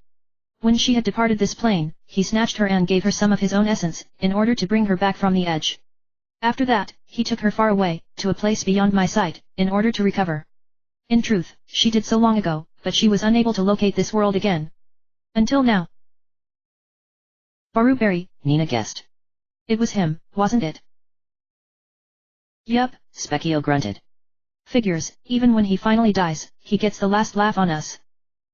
When she had departed this plane, he snatched her and gave her some of his own essence, in order to bring her back from the edge. After that, he took her far away, to a place beyond my sight, in order to recover. In truth, she did so long ago, but she was unable to locate this world again. Until now. Baruberi, Nina guessed. It was him, wasn't it? Yup, Specchio grunted. Figures, even when he finally dies, he gets the last laugh on us.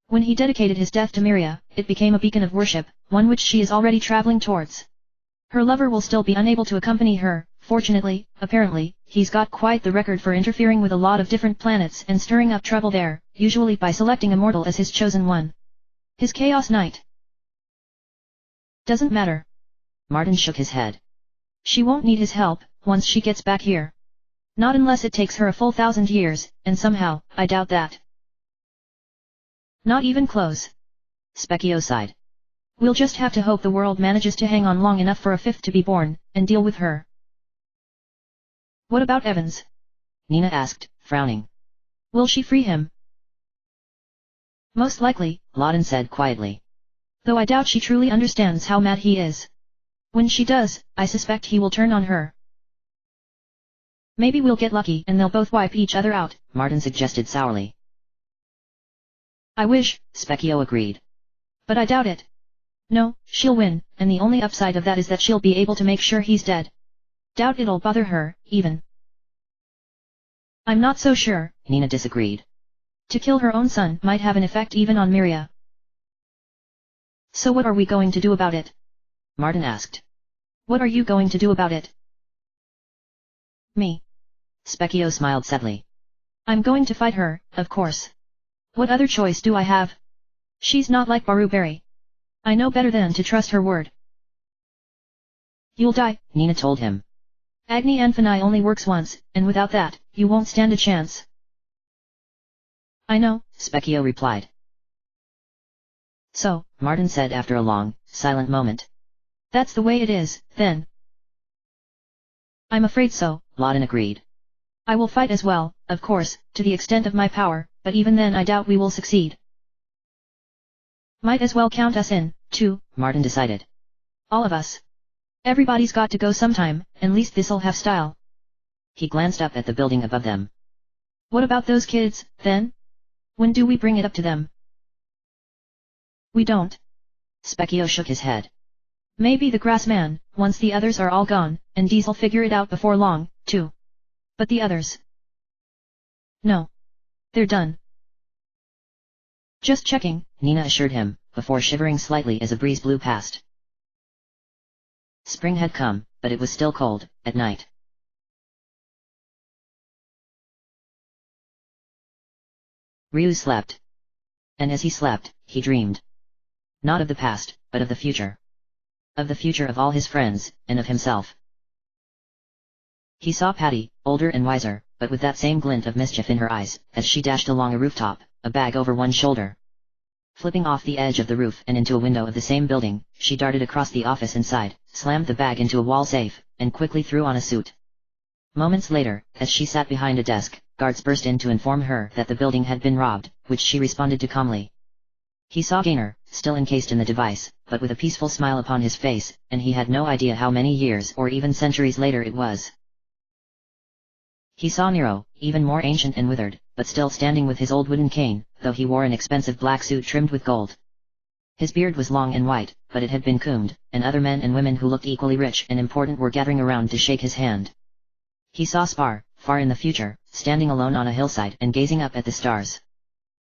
When he dedicated his death to Miria, it became a beacon of worship, one which she is already traveling towards. Her lover will still be unable to accompany her. Fortunately, apparently, he's got quite the record for interfering with a lot of different planets and stirring up trouble there, usually by selecting a mortal as his chosen one. His Chaos Knight. Doesn't matter. Martin shook his head. She won't need his help, once she gets back here. Not unless it takes her a full 1,000 years, and somehow, I doubt that. Not even close. Specchio sighed. We'll just have to hope the world manages to hang on long enough for a fifth to be born, and deal with her. What about Evans? Nina asked, frowning. Will she free him? Most likely, Lauden said quietly. Though I doubt she truly understands how mad he is. When she does, I suspect he will turn on her. Maybe we'll get lucky and they'll both wipe each other out, Martin suggested sourly. I wish, Specchio agreed. But I doubt it. No, she'll win, and the only upside of that is that she'll be able to make sure he's dead. Doubt it'll bother her, even. I'm not so sure, Nina disagreed. To kill her own son might have an effect even on Miria. So what are we going to do about it? Martin asked. What are you going to do about it? Me. Specchio smiled sadly. I'm going to fight her, of course. What other choice do I have? She's not like Baruberi. I know better than to trust her word. You'll die, Nina told him. Agni Anfani only works once, and without that, you won't stand a chance. I know, Specchio replied. So, Martin said after a long, silent moment. That's the way it is, then. I'm afraid so, Lauden agreed. I will fight as well, of course, to the extent of my power, but even then I doubt we will succeed. Might as well count us in, too, Martin decided. All of us. Everybody's got to go sometime, at least this'll have style. He glanced up at the building above them. What about those kids, then? When do we bring it up to them? We don't. Specchio shook his head. Maybe the grass man, once the others are all gone, and Deeze'll figure it out before long, too. But the others? No. They're done. Just checking, Nina assured him, before shivering slightly as a breeze blew past. Spring had come, but it was still cold, at night. Ryu slept. And as he slept, he dreamed. Not of the past, but of the future. of the future of all his friends, and of himself. He saw Patty, older and wiser, but with that same glint of mischief in her eyes, as she dashed along a rooftop, a bag over one shoulder. Flipping off the edge of the roof and into a window of the same building, she darted across the office inside, slammed the bag into a wall safe, and quickly threw on a suit. Moments later, as she sat behind a desk, guards burst in to inform her that the building had been robbed, which she responded to calmly. He saw Gaynor, still encased in the device, but with a peaceful smile upon his face, and he had no idea how many years or even centuries later it was. He saw Nero, even more ancient and withered, but still standing with his old wooden cane, though he wore an expensive black suit trimmed with gold. His beard was long and white, but it had been combed, and other men and women who looked equally rich and important were gathering around to shake his hand. He saw Spar, far in the future, standing alone on a hillside and gazing up at the stars.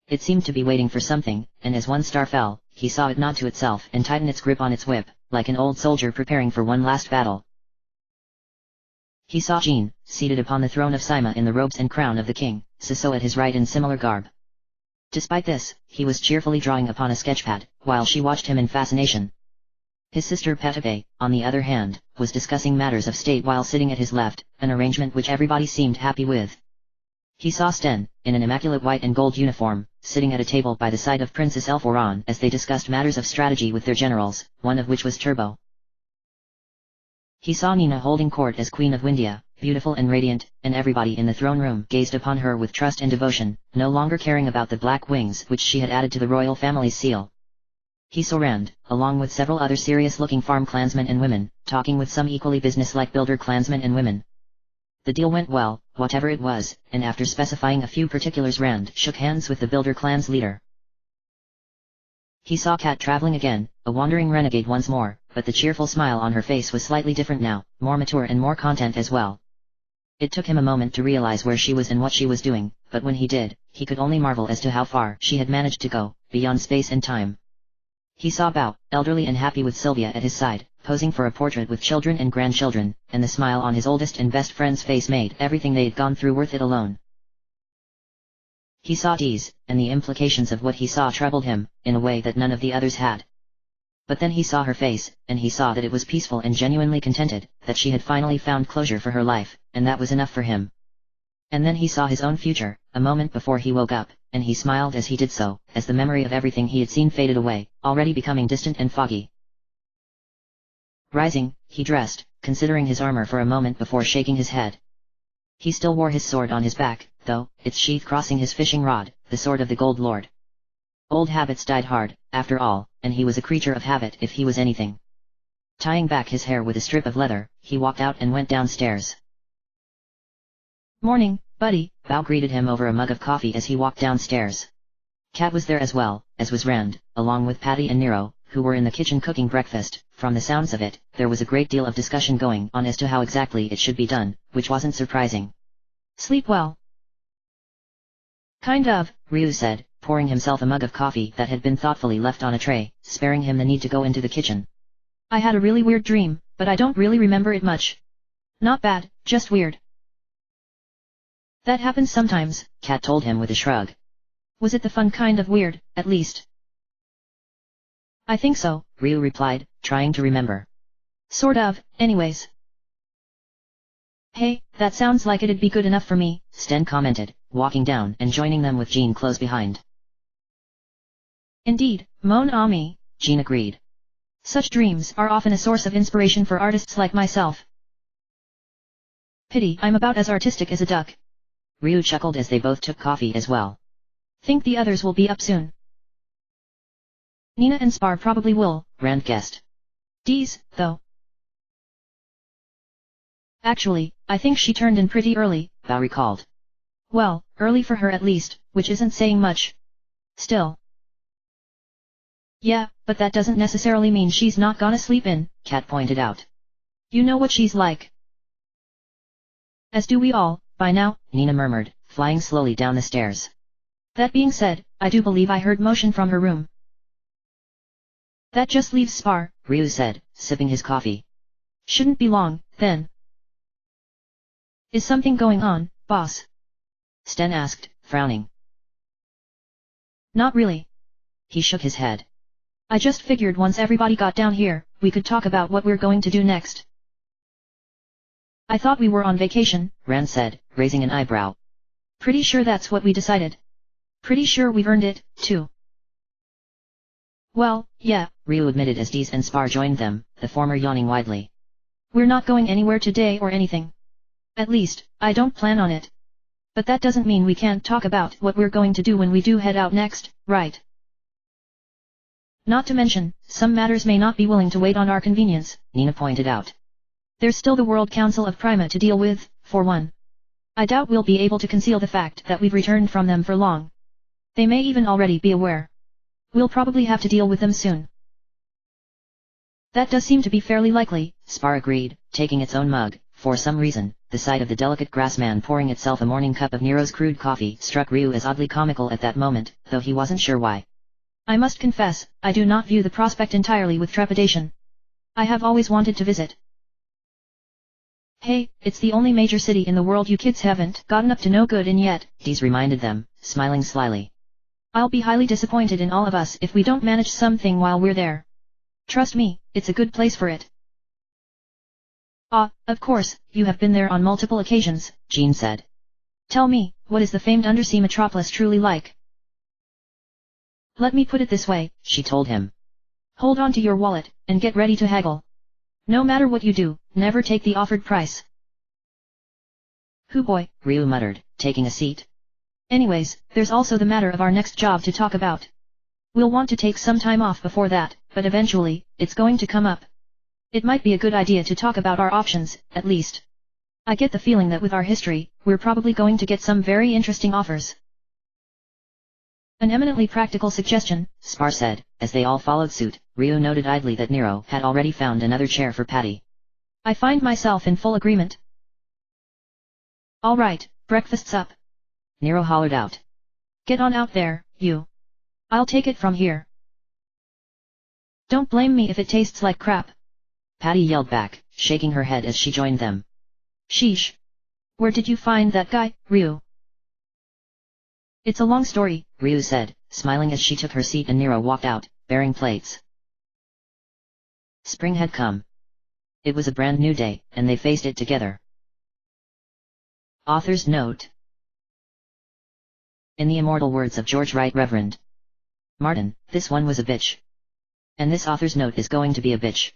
It seemed to be waiting for something, and as one star fell, he saw it nod to itself and tighten its grip on its whip, like an old soldier preparing for one last battle. He saw Jean, seated upon the throne of Sima in the robes and crown of the king, Siso at his right in similar garb. Despite this, he was cheerfully drawing upon a sketchpad, while she watched him in fascination. His sister Petape, on the other hand, was discussing matters of state while sitting at his left, an arrangement which everybody seemed happy with. He saw Sten, in an immaculate white and gold uniform, sitting at a table by the side of Princess Elforan as they discussed matters of strategy with their generals, one of which was Turbo. He saw Nina holding court as Queen of Windia, beautiful and radiant, and everybody in the throne room gazed upon her with trust and devotion, no longer caring about the black wings which she had added to the royal family's seal. He saw Rand, along with several other serious-looking farm clansmen and women, talking with some equally business-like builder clansmen and women. The deal went well, whatever it was, and after specifying a few particulars Rand shook hands with the builder clan's leader. He saw Kat traveling again, a wandering renegade once more, but the cheerful smile on her face was slightly different now, more mature and more content as well. It took him a moment to realize where she was and what she was doing, but when he did, he could only marvel as to how far she had managed to go, beyond space and time. He saw Bao, elderly and happy with Sylvia at his side, posing for a portrait with children and grandchildren, and the smile on his oldest and best friend's face made everything they'd gone through worth it alone. He saw Deez, and the implications of what he saw troubled him, in a way that none of the others had. But then he saw her face, and he saw that it was peaceful and genuinely contented, that she had finally found closure for her life, and that was enough for him. And then he saw his own future, a moment before he woke up, and he smiled as he did so, as the memory of everything he had seen faded away, already becoming distant and foggy. Rising, he dressed, considering his armor for a moment before shaking his head. He still wore his sword on his back, though, its sheath crossing his fishing rod, the sword of the Gold Lord. Old habits died hard, after all, and he was a creature of habit if he was anything. Tying back his hair with a strip of leather, he walked out and went downstairs. "Morning, buddy," Bao greeted him over a mug of coffee as he walked downstairs. Kat was there as well, as was Rand, along with Patty and Nero, who were in the kitchen cooking breakfast. From the sounds of it, there was a great deal of discussion going on as to how exactly it should be done, which wasn't surprising. "Sleep well?" "Kind of," Ryu said, pouring himself a mug of coffee that had been thoughtfully left on a tray, sparing him the need to go into the kitchen. "I had a really weird dream, but I don't really remember it much. Not bad, just weird." "That happens sometimes," Kat told him with a shrug. "Was it the fun kind of weird, at least?" "I think so," Ryu replied, trying to remember. "Sort of, anyways." "Hey, that sounds like it'd be good enough for me," Sten commented, walking down and joining them with Jean close behind. "Indeed, mon ami," Jean agreed. "Such dreams are often a source of inspiration for artists like myself. Pity I'm about as artistic as a duck." Ryu chuckled as they both took coffee as well. "Think the others will be up soon?" "Nina and Spar probably will," Rand guessed. "Deez, though. Actually, I think she turned in pretty early," Bao recalled. "Well, early for her at least, which isn't saying much. Still." "Yeah, but that doesn't necessarily mean she's not gonna sleep in," Kat pointed out. "You know what she's like." "As do we all, by now," Nina murmured, flying slowly down the stairs. "That being said, I do believe I heard motion from her room." "That just leaves Spar," Ryu said, sipping his coffee. "Shouldn't be long, then." "Is something going on, boss?" Sten asked, frowning. "Not really." He shook his head. "I just figured once everybody got down here, we could talk about what we're going to do next. I thought we were on vacation, Ran said, raising an eyebrow. Pretty sure that's what we decided. Pretty sure we've earned it, too. Well, yeah, Ryu admitted as Deez and Spar joined them, the former yawning widely. We're not going anywhere today or anything. At least, I don't plan on it. But that doesn't mean we can't talk about what we're going to do when we do head out next, right? Not to mention, some matters may not be willing to wait on our convenience, Nina pointed out. There's still the World Council of Prima to deal with, for one. I doubt we'll be able to conceal the fact that we've returned from them for long. They may even already be aware. We'll probably have to deal with them soon. That does seem to be fairly likely, Spar agreed, taking its own mug. For some reason, the sight of the delicate grassman pouring itself a morning cup of Nero's crude coffee struck Ryu as oddly comical at that moment, though he wasn't sure why. I must confess, I do not view the prospect entirely with trepidation. I have always wanted to visit. Hey, it's the only major city in the world you kids haven't gotten up to no good in yet, Deez reminded them, smiling slyly. I'll be highly disappointed in all of us if we don't manage something while we're there. Trust me, it's a good place for it. Of course, you have been there on multiple occasions, Jean said. Tell me, what is the famed undersea metropolis truly like? Let me put it this way, she told him. Hold on to your wallet, and get ready to haggle. No matter what you do, never take the offered price. Hoo boy, Ryu muttered, taking a seat. Anyways, there's also the matter of our next job to talk about. We'll want to take some time off before that, but eventually, it's going to come up. It might be a good idea to talk about our options, at least. I get the feeling that with our history, we're probably going to get some very interesting offers. An eminently practical suggestion, Spar said, as they all followed suit. Ryu noted idly that Nero had already found another chair for Patty. I find myself in full agreement. All right, breakfast's up. Nero hollered out. Get on out there, you. I'll take it from here. Don't blame me if it tastes like crap. Patty yelled back, shaking her head as she joined them. Sheesh. Where did you find that guy, Ryu? It's a long story, Ryu said, smiling as she took her seat and Nero walked out, bearing plates. Spring had come. It was a brand new day, and they faced it together. Author's note. In the immortal words of George Wright Reverend Martin, this one was a bitch. And this author's note is going to be a bitch.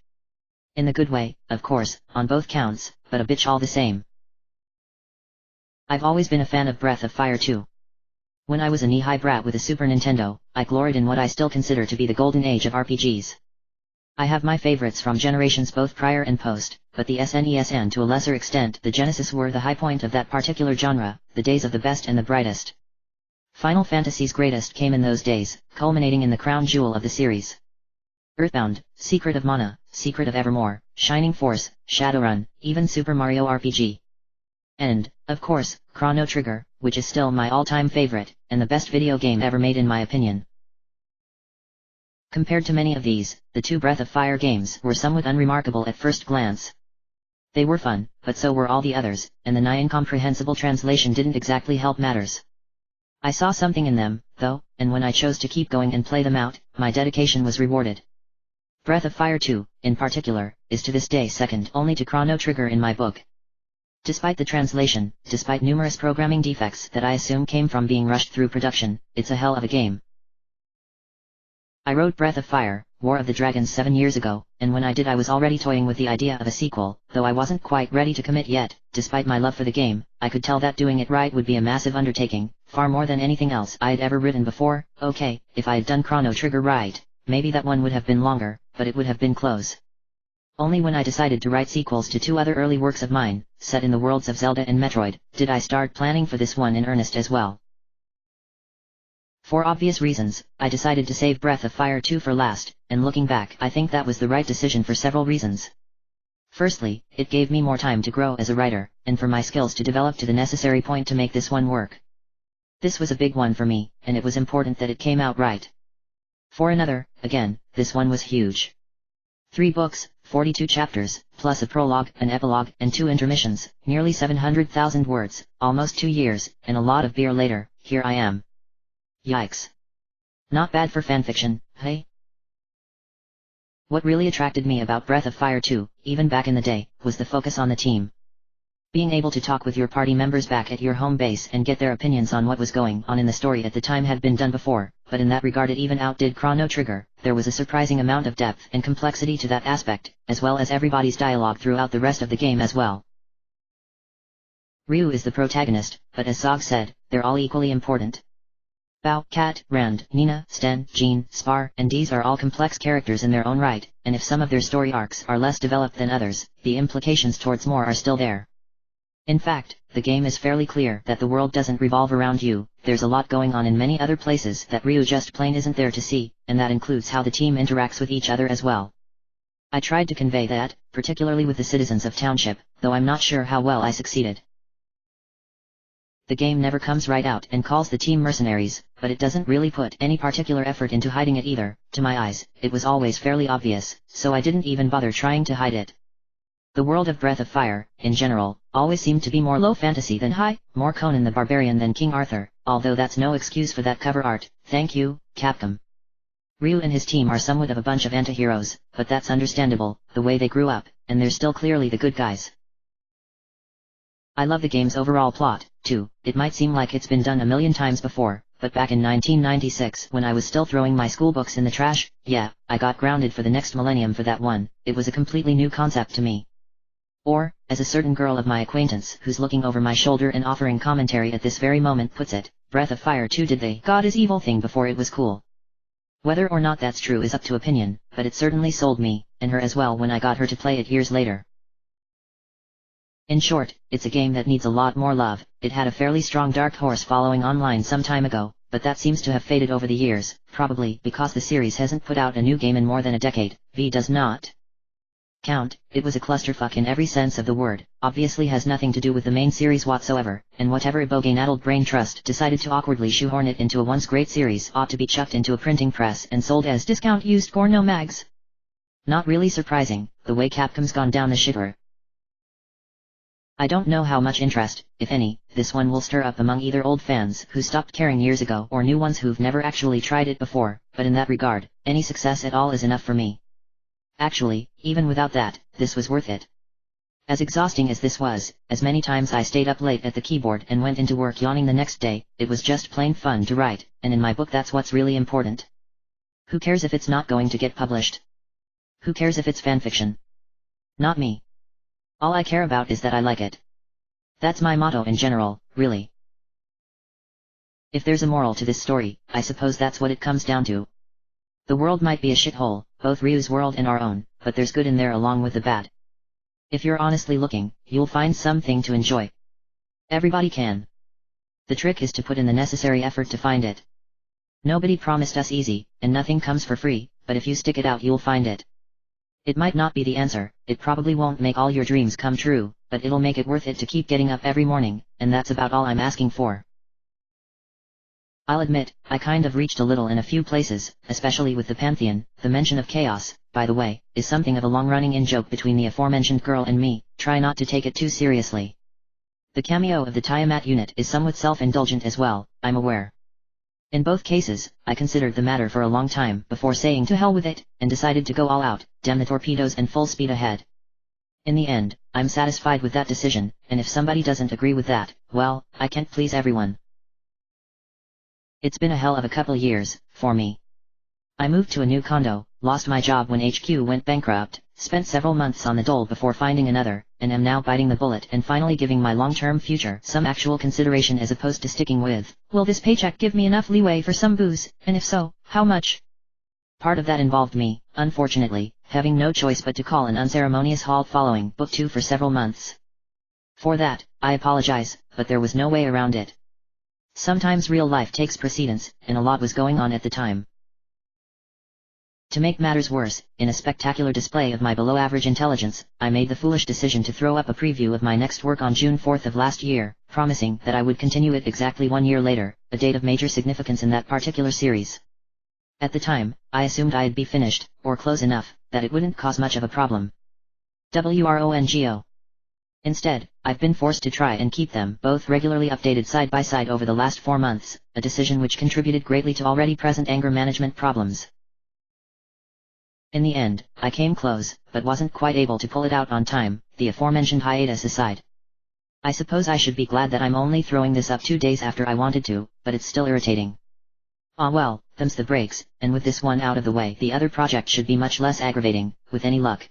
In the good way, of course, on both counts, but a bitch all the same. I've always been a fan of Breath of Fire 2. When I was a knee-high brat with a Super Nintendo, I gloried in what I still consider to be the golden age of RPGs. I have my favorites from generations both prior and post, but the SNES and to a lesser extent the Genesis were the high point of that particular genre, the days of the best and the brightest. Final Fantasy's greatest came in those days, culminating in the crown jewel of the series. Earthbound, Secret of Mana, Secret of Evermore, Shining Force, Shadowrun, even Super Mario RPG. And, of course, Chrono Trigger, which is still my all-time favorite, and the best video game ever made in my opinion. Compared to many of these, the two Breath of Fire games were somewhat unremarkable at first glance. They were fun, but so were all the others, and the nigh incomprehensible translation didn't exactly help matters. I saw something in them, though, and when I chose to keep going and play them out, my dedication was rewarded. Breath of Fire 2, in particular, is to this day second only to Chrono Trigger in my book. Despite the translation, despite numerous programming defects that I assume came from being rushed through production, it's a hell of a game. I wrote Breath of Fire, War of the Dragons 7 years ago, and when I did I was already toying with the idea of a sequel, though I wasn't quite ready to commit yet. Despite my love for the game, I could tell that doing it right would be a massive undertaking, far more than anything else I'd ever written before. Okay, if I'd done Chrono Trigger right, maybe that one would have been longer, but it would have been close. Only when I decided to write sequels to two other early works of mine, set in the worlds of Zelda and Metroid, did I start planning for this one in earnest as well. For obvious reasons, I decided to save Breath of Fire 2 for last, and looking back I think that was the right decision for several reasons. Firstly, it gave me more time to grow as a writer, and for my skills to develop to the necessary point to make this one work. This was a big one for me, and it was important that it came out right. For another, again, this one was huge. 3 books, 42 chapters, plus a prologue, an epilogue, and 2 intermissions, nearly 700,000 words, almost 2 years, and a lot of beer later, here I am. Yikes. Not bad for fanfiction, hey? What really attracted me about Breath of Fire 2, even back in the day, was the focus on the team. Being able to talk with your party members back at your home base and get their opinions on what was going on in the story at the time had been done before, but in that regard it even outdid Chrono Trigger. There was a surprising amount of depth and complexity to that aspect, as well as everybody's dialogue throughout the rest of the game as well. Ryu is the protagonist, but as Zog said, they're all equally important. Bao, Kat, Rand, Nina, Sten, Jean, Spar, and Deez are all complex characters in their own right, and if some of their story arcs are less developed than others, the implications towards more are still there. In fact, the game is fairly clear that the world doesn't revolve around you, there's a lot going on in many other places that Ryu just plain isn't there to see, and that includes how the team interacts with each other as well. I tried to convey that, particularly with the citizens of Township, though I'm not sure how well I succeeded. The game never comes right out and calls the team mercenaries, but it doesn't really put any particular effort into hiding it either. To my eyes, it was always fairly obvious, so I didn't even bother trying to hide it. The world of Breath of Fire, in general, always seemed to be more low fantasy than high, more Conan the Barbarian than King Arthur, although that's no excuse for that cover art, thank you, Capcom. Ryu and his team are somewhat of a bunch of anti-heroes, but that's understandable, the way they grew up, and they're still clearly the good guys. I love the game's overall plot, too. It might seem like it's been done a million times before, but back in 1996 when I was still throwing my school books in the trash, yeah, I got grounded for the next millennium for that one. It was a completely new concept to me. Or, as a certain girl of my acquaintance who's looking over my shoulder and offering commentary at this very moment puts it, Breath of Fire 2 did the God is evil thing before it was cool. Whether or not that's true is up to opinion, but it certainly sold me, and her as well when I got her to play it years later. In short, it's a game that needs a lot more love. It had a fairly strong dark horse following online some time ago, but that seems to have faded over the years, probably because the series hasn't put out a new game in more than a decade. V does not count. It was a clusterfuck in every sense of the word, obviously has nothing to do with the main series whatsoever, and whatever ibogaine-addled brain trust decided to awkwardly shoehorn it into a once great series ought to be chucked into a printing press and sold as discount used porno mags. Not really surprising, the way Capcom's gone down the shitter. I don't know how much interest, if any, this one will stir up among either old fans who stopped caring years ago or new ones who've never actually tried it before, but in that regard, any success at all is enough for me. Actually, even without that, this was worth it. As exhausting as this was, as many times I stayed up late at the keyboard and went into work yawning the next day, it was just plain fun to write, and in my book that's what's really important. Who cares if it's not going to get published? Who cares if it's fanfiction? Not me. All I care about is that I like it. That's my motto in general, really. If there's a moral to this story, I suppose that's what it comes down to. The world might be a shithole, both Ryu's world and our own, but there's good in there along with the bad. If you're honestly looking, you'll find something to enjoy. Everybody can. The trick is to put in the necessary effort to find it. Nobody promised us easy, and nothing comes for free, but if you stick it out you'll find it. It might not be the answer, it probably won't make all your dreams come true, but it'll make it worth it to keep getting up every morning, and that's about all I'm asking for. I'll admit, I kind of reached a little in a few places, especially with the Pantheon. The mention of chaos, by the way, is something of a long-running in-joke between the aforementioned girl and me. Try not to take it too seriously. The cameo of the Tiamat unit is somewhat self-indulgent as well, I'm aware. In both cases, I considered the matter for a long time before saying to hell with it, and decided to go all out, damn the torpedoes and full speed ahead. In the end, I'm satisfied with that decision, and if somebody doesn't agree with that, well, I can't please everyone. It's been a hell of a couple years, for me. I moved to a new condo, lost my job when HQ went bankrupt, spent several months on the dole before finding another, and am now biting the bullet and finally giving my long-term future some actual consideration as opposed to sticking with, will this paycheck give me enough leeway for some booze, and if so, how much? Part of that involved me, unfortunately, having no choice but to call an unceremonious halt following Book 2 for several months. For that, I apologize, but there was no way around it. Sometimes real life takes precedence, and a lot was going on at the time. To make matters worse, in a spectacular display of my below-average intelligence, I made the foolish decision to throw up a preview of my next work on June 4th of last year, promising that I would continue it exactly 1 year later, a date of major significance in that particular series. At the time, I assumed I'd be finished, or close enough, that it wouldn't cause much of a problem. WRONGO. Instead, I've been forced to try and keep them both regularly updated side by side over the last 4 months, a decision which contributed greatly to already present anger management problems. In the end, I came close, but wasn't quite able to pull it out on time, the aforementioned hiatus aside. I suppose I should be glad that I'm only throwing this up 2 days after I wanted to, but it's still irritating. Ah well, them's the breaks, and with this one out of the way the other project should be much less aggravating, with any luck.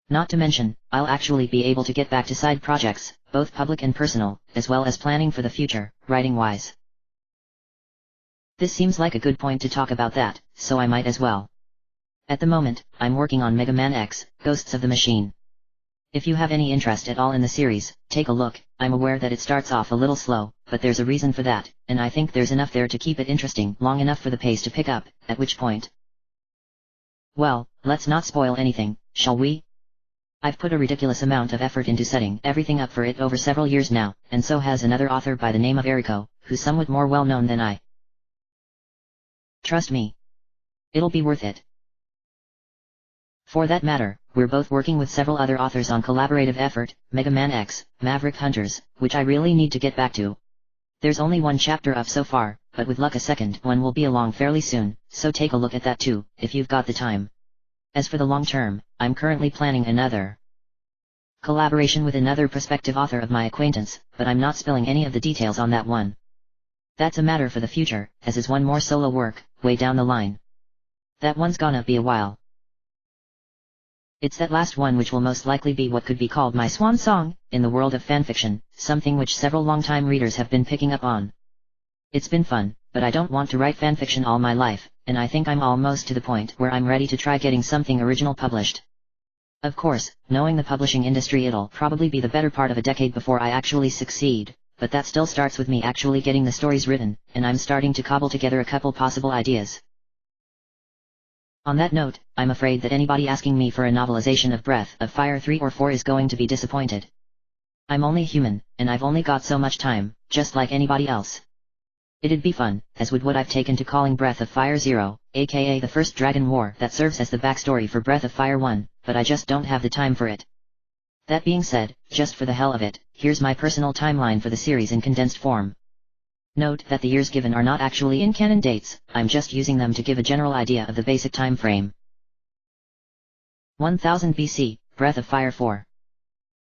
Not to mention, I'll actually be able to get back to side projects, both public and personal, as well as planning for the future, writing-wise. This seems like a good point to talk about that, so I might as well. At the moment, I'm working on Mega Man X, Ghosts of the Machine. If you have any interest at all in the series, take a look. I'm aware that it starts off a little slow, but there's a reason for that, and I think there's enough there to keep it interesting long enough for the pace to pick up, at which point... Well, let's not spoil anything, shall we? I've put a ridiculous amount of effort into setting everything up for it over several years now, and so has another author by the name of Eriko, who's somewhat more well known than I. Trust me. It'll be worth it. For that matter, we're both working with several other authors on collaborative effort, Mega Man X, Maverick Hunters, which I really need to get back to. There's only one chapter up so far, but with luck a second one will be along fairly soon, so take a look at that too, if you've got the time. As for the long term, I'm currently planning another collaboration with another prospective author of my acquaintance, but I'm not spilling any of the details on that one. That's a matter for the future, as is one more solo work, way down the line. That one's gonna be a while. It's that last one which will most likely be what could be called my swan song, in the world of fanfiction, something which several long-time readers have been picking up on. It's been fun, but I don't want to write fanfiction all my life, and I think I'm almost to the point where I'm ready to try getting something original published. Of course, knowing the publishing industry, it'll probably be the better part of a decade before I actually succeed, but that still starts with me actually getting the stories written, and I'm starting to cobble together a couple possible ideas. On that note, I'm afraid that anybody asking me for a novelization of Breath of Fire 3 or 4 is going to be disappointed. I'm only human, and I've only got so much time, just like anybody else. It'd be fun, as would what I've taken to calling Breath of Fire 0, aka the first Dragon War that serves as the backstory for Breath of Fire 1, but I just don't have the time for it. That being said, just for the hell of it, here's my personal timeline for the series in condensed form. Note that the years given are not actually in-canon dates, I'm just using them to give a general idea of the basic time frame. 1000 BC, Breath of Fire 4.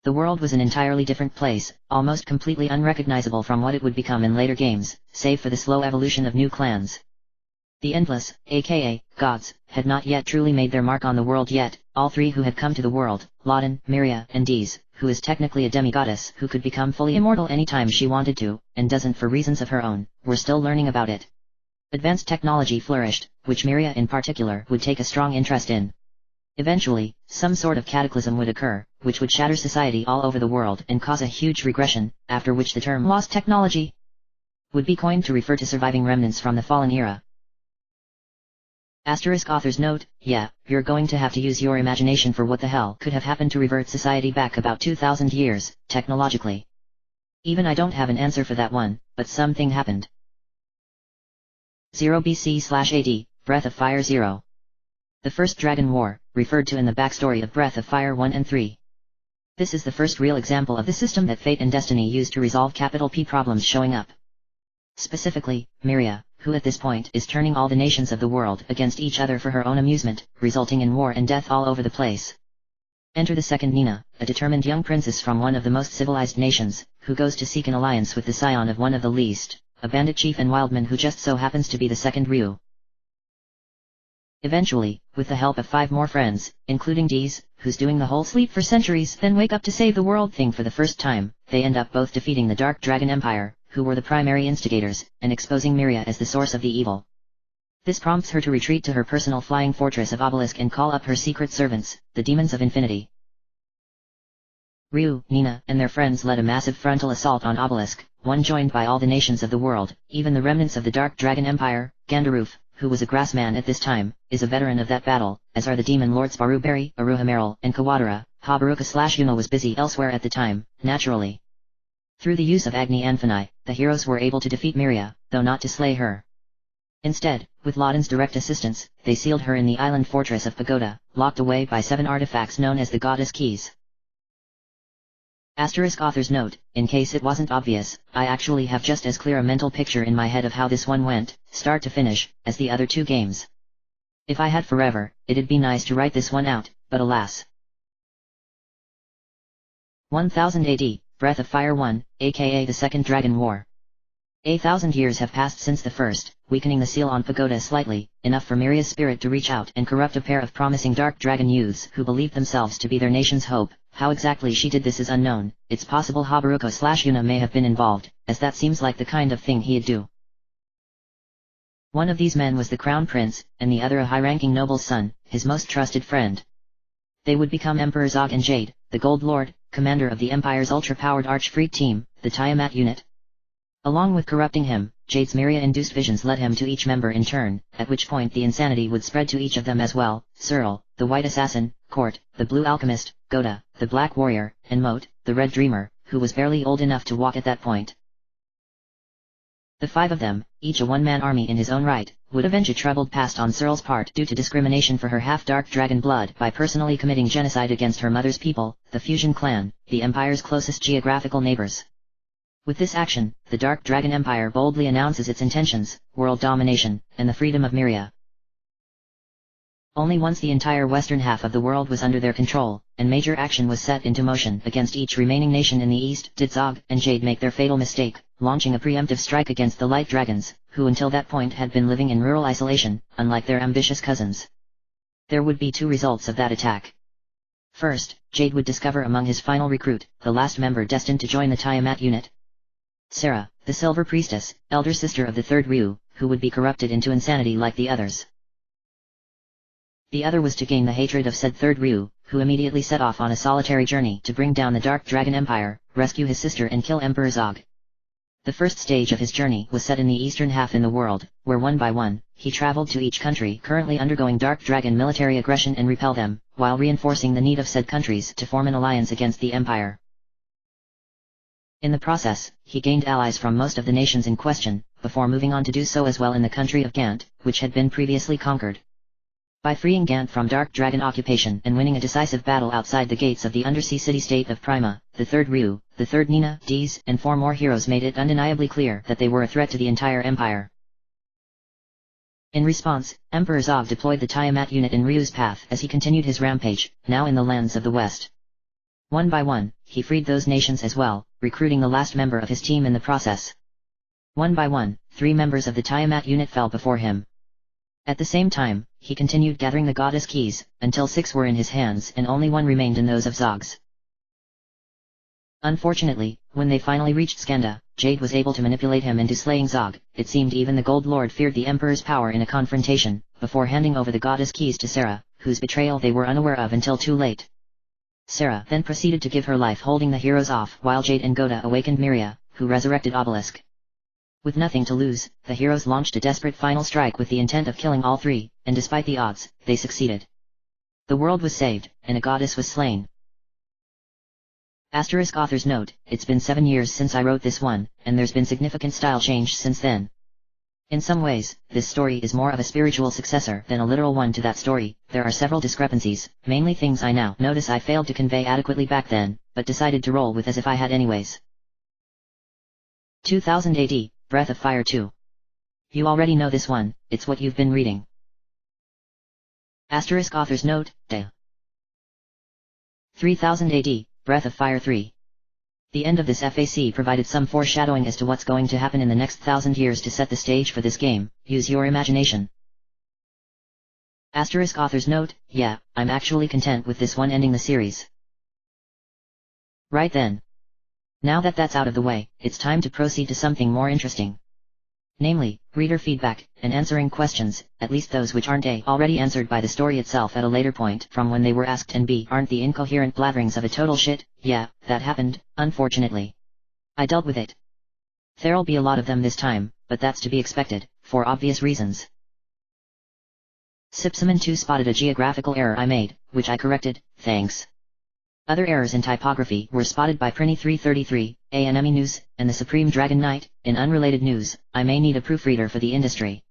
The world was an entirely different place, almost completely unrecognizable from what it would become in later games, save for the slow evolution of new clans. The Endless, aka, gods, had not yet truly made their mark on the world yet. All three who had come to the world, Laden, Miria, and Deez, who is technically a demigoddess who could become fully immortal anytime she wanted to, and doesn't for reasons of her own, were still learning about it. Advanced technology flourished, which Miria in particular would take a strong interest in. Eventually, some sort of cataclysm would occur, which would shatter society all over the world and cause a huge regression, after which the term lost technology would be coined to refer to surviving remnants from the fallen era. Asterisk author's note, yeah, you're going to have to use your imagination for what the hell could have happened to revert society back about 2000 years, technologically. Even I don't have an answer for that one, but something happened. 0 BC/AD, Breath of Fire 0. The first Dragon War, referred to in the backstory of Breath of Fire 1 and 3. This is the first real example of the system that Fate and Destiny used to resolve capital P problems showing up. Specifically, Miria, who at this point is turning all the nations of the world against each other for her own amusement, resulting in war and death all over the place. Enter the second Nina, a determined young princess from one of the most civilized nations, who goes to seek an alliance with the scion of one of the least, a bandit chief and wildman who just so happens to be the second Ryu. Eventually, with the help of 5 more friends, including Deez, who's doing the whole sleep for centuries then wake up to save the world thing for the first time, they end up both defeating the Dark Dragon Empire, who were the primary instigators, and exposing Miria as the source of the evil. This prompts her to retreat to her personal flying fortress of Obelisk and call up her secret servants, the Demons of Infinity. Ryu, Nina, and their friends led a massive frontal assault on Obelisk, one joined by all the nations of the world, even the remnants of the Dark Dragon Empire. Gandaroof, who was a grassman at this time, is a veteran of that battle, as are the demon lords Baruberi, Aruhameral, and Kawadara. Habaruka/Yuma was busy elsewhere at the time, naturally. Through the use of Agni Anfani, the heroes were able to defeat Miria, though not to slay her. Instead, with Laden's direct assistance, they sealed her in the island fortress of Pagoda, locked away by 7 artifacts known as the Goddess Keys. Asterisk author's note, in case it wasn't obvious, I actually have just as clear a mental picture in my head of how this one went, start to finish, as the other 2 games. If I had forever, it'd be nice to write this one out, but alas. 1000 AD, Breath of Fire 1, aka the Second Dragon War. 1,000 years have passed since the first, weakening the seal on Pagoda slightly, enough for Miria's spirit to reach out and corrupt a pair of promising dark dragon youths who believed themselves to be their nation's hope. How exactly she did this is unknown. It's possible Habaruko/Yuna may have been involved, as that seems like the kind of thing he'd do. One of these men was the Crown Prince, and the other a high-ranking noble's son, his most trusted friend. They would become Emperor Zog and Jade, the Gold Lord, commander of the Empire's ultra-powered Arch-Freak team, the Tiamat unit. Along with corrupting him, Jade's Miria-induced visions led him to each member in turn, at which point the insanity would spread to each of them as well. Cyril, the White Assassin, Court, the Blue Alchemist, Goda, the Black Warrior, and Moat, the Red Dreamer, who was barely old enough to walk at that point. The five of them, each a one-man army in his own right, would avenge a troubled past on Cyril's part due to discrimination for her half-dark dragon blood by personally committing genocide against her mother's people, the Fusion clan, the Empire's closest geographical neighbors. With this action, the Dark Dragon Empire boldly announces its intentions, world domination, and the freedom of Miria. Only once the entire western half of the world was under their control, and major action was set into motion against each remaining nation in the east, did Zog and Jade make their fatal mistake, launching a preemptive strike against the Light Dragons, who until that point had been living in rural isolation, unlike their ambitious cousins. There would be two results of that attack. First, Jade would discover among his final recruit, the last member destined to join the Tiamat unit, Sarah, the Silver Priestess, elder sister of the third Ryu, who would be corrupted into insanity like the others. The other was to gain the hatred of said third Ryu, who immediately set off on a solitary journey to bring down the Dark Dragon Empire, rescue his sister and kill Emperor Zog. The first stage of his journey was set in the eastern half in the world, where one by one, he traveled to each country currently undergoing Dark Dragon military aggression and repel them, while reinforcing the need of said countries to form an alliance against the Empire. In the process, he gained allies from most of the nations in question, before moving on to do so as well in the country of Gant, which had been previously conquered. By freeing Gant from Dark Dragon occupation and winning a decisive battle outside the gates of the undersea city-state of Prima, the third Ryu, the third Nina, Dees, and four more heroes made it undeniably clear that they were a threat to the entire empire. In response, Emperor Zog deployed the Tiamat unit in Ryu's path as he continued his rampage, now in the lands of the west. One by one, he freed those nations as well, recruiting the last member of his team in the process. One by one, 3 members of the Tiamat unit fell before him. At the same time, he continued gathering the goddess keys, until 6 were in his hands and only 1 remained in those of Zog's. Unfortunately, when they finally reached Skenda, Jade was able to manipulate him into slaying Zog. It seemed even the Gold Lord feared the Emperor's power in a confrontation, before handing over the goddess keys to Sarah, whose betrayal they were unaware of until too late. Sarah then proceeded to give her life holding the heroes off while Jade and Goda awakened Miria, who resurrected Obelisk. With nothing to lose, the heroes launched a desperate final strike with the intent of killing all 3, and despite the odds, they succeeded. The world was saved, and a goddess was slain. Asterisk author's note, it's been 7 years since I wrote this one, and there's been significant style change since then. In some ways, this story is more of a spiritual successor than a literal one to that story. There are several discrepancies, mainly things I now notice I failed to convey adequately back then, but decided to roll with as if I had anyways. 2000 AD, Breath of Fire 2. You already know this one, it's what you've been reading. Asterisk author's note, 3000 AD, Breath of Fire 3. The end of this FAC provided some foreshadowing as to what's going to happen in the next 1000 years to set the stage for this game. Use your imagination. Asterisk author's note, yeah, I'm actually content with this one ending the series. Right then. Now that that's out of the way, it's time to proceed to something more interesting. Namely, reader feedback, and answering questions, at least those which aren't A. already answered by the story itself at a later point from when they were asked, and B. aren't the incoherent blatherings of a total shit. Yeah, that happened, unfortunately. I dealt with it. There'll be a lot of them this time, but that's to be expected, for obvious reasons. Sipsaman2 spotted a geographical error I made, which I corrected, thanks. Other errors in typography were spotted by Prinny333, ANME News, and the Supreme Dragon Knight. In unrelated news, I may need a proofreader for the industry.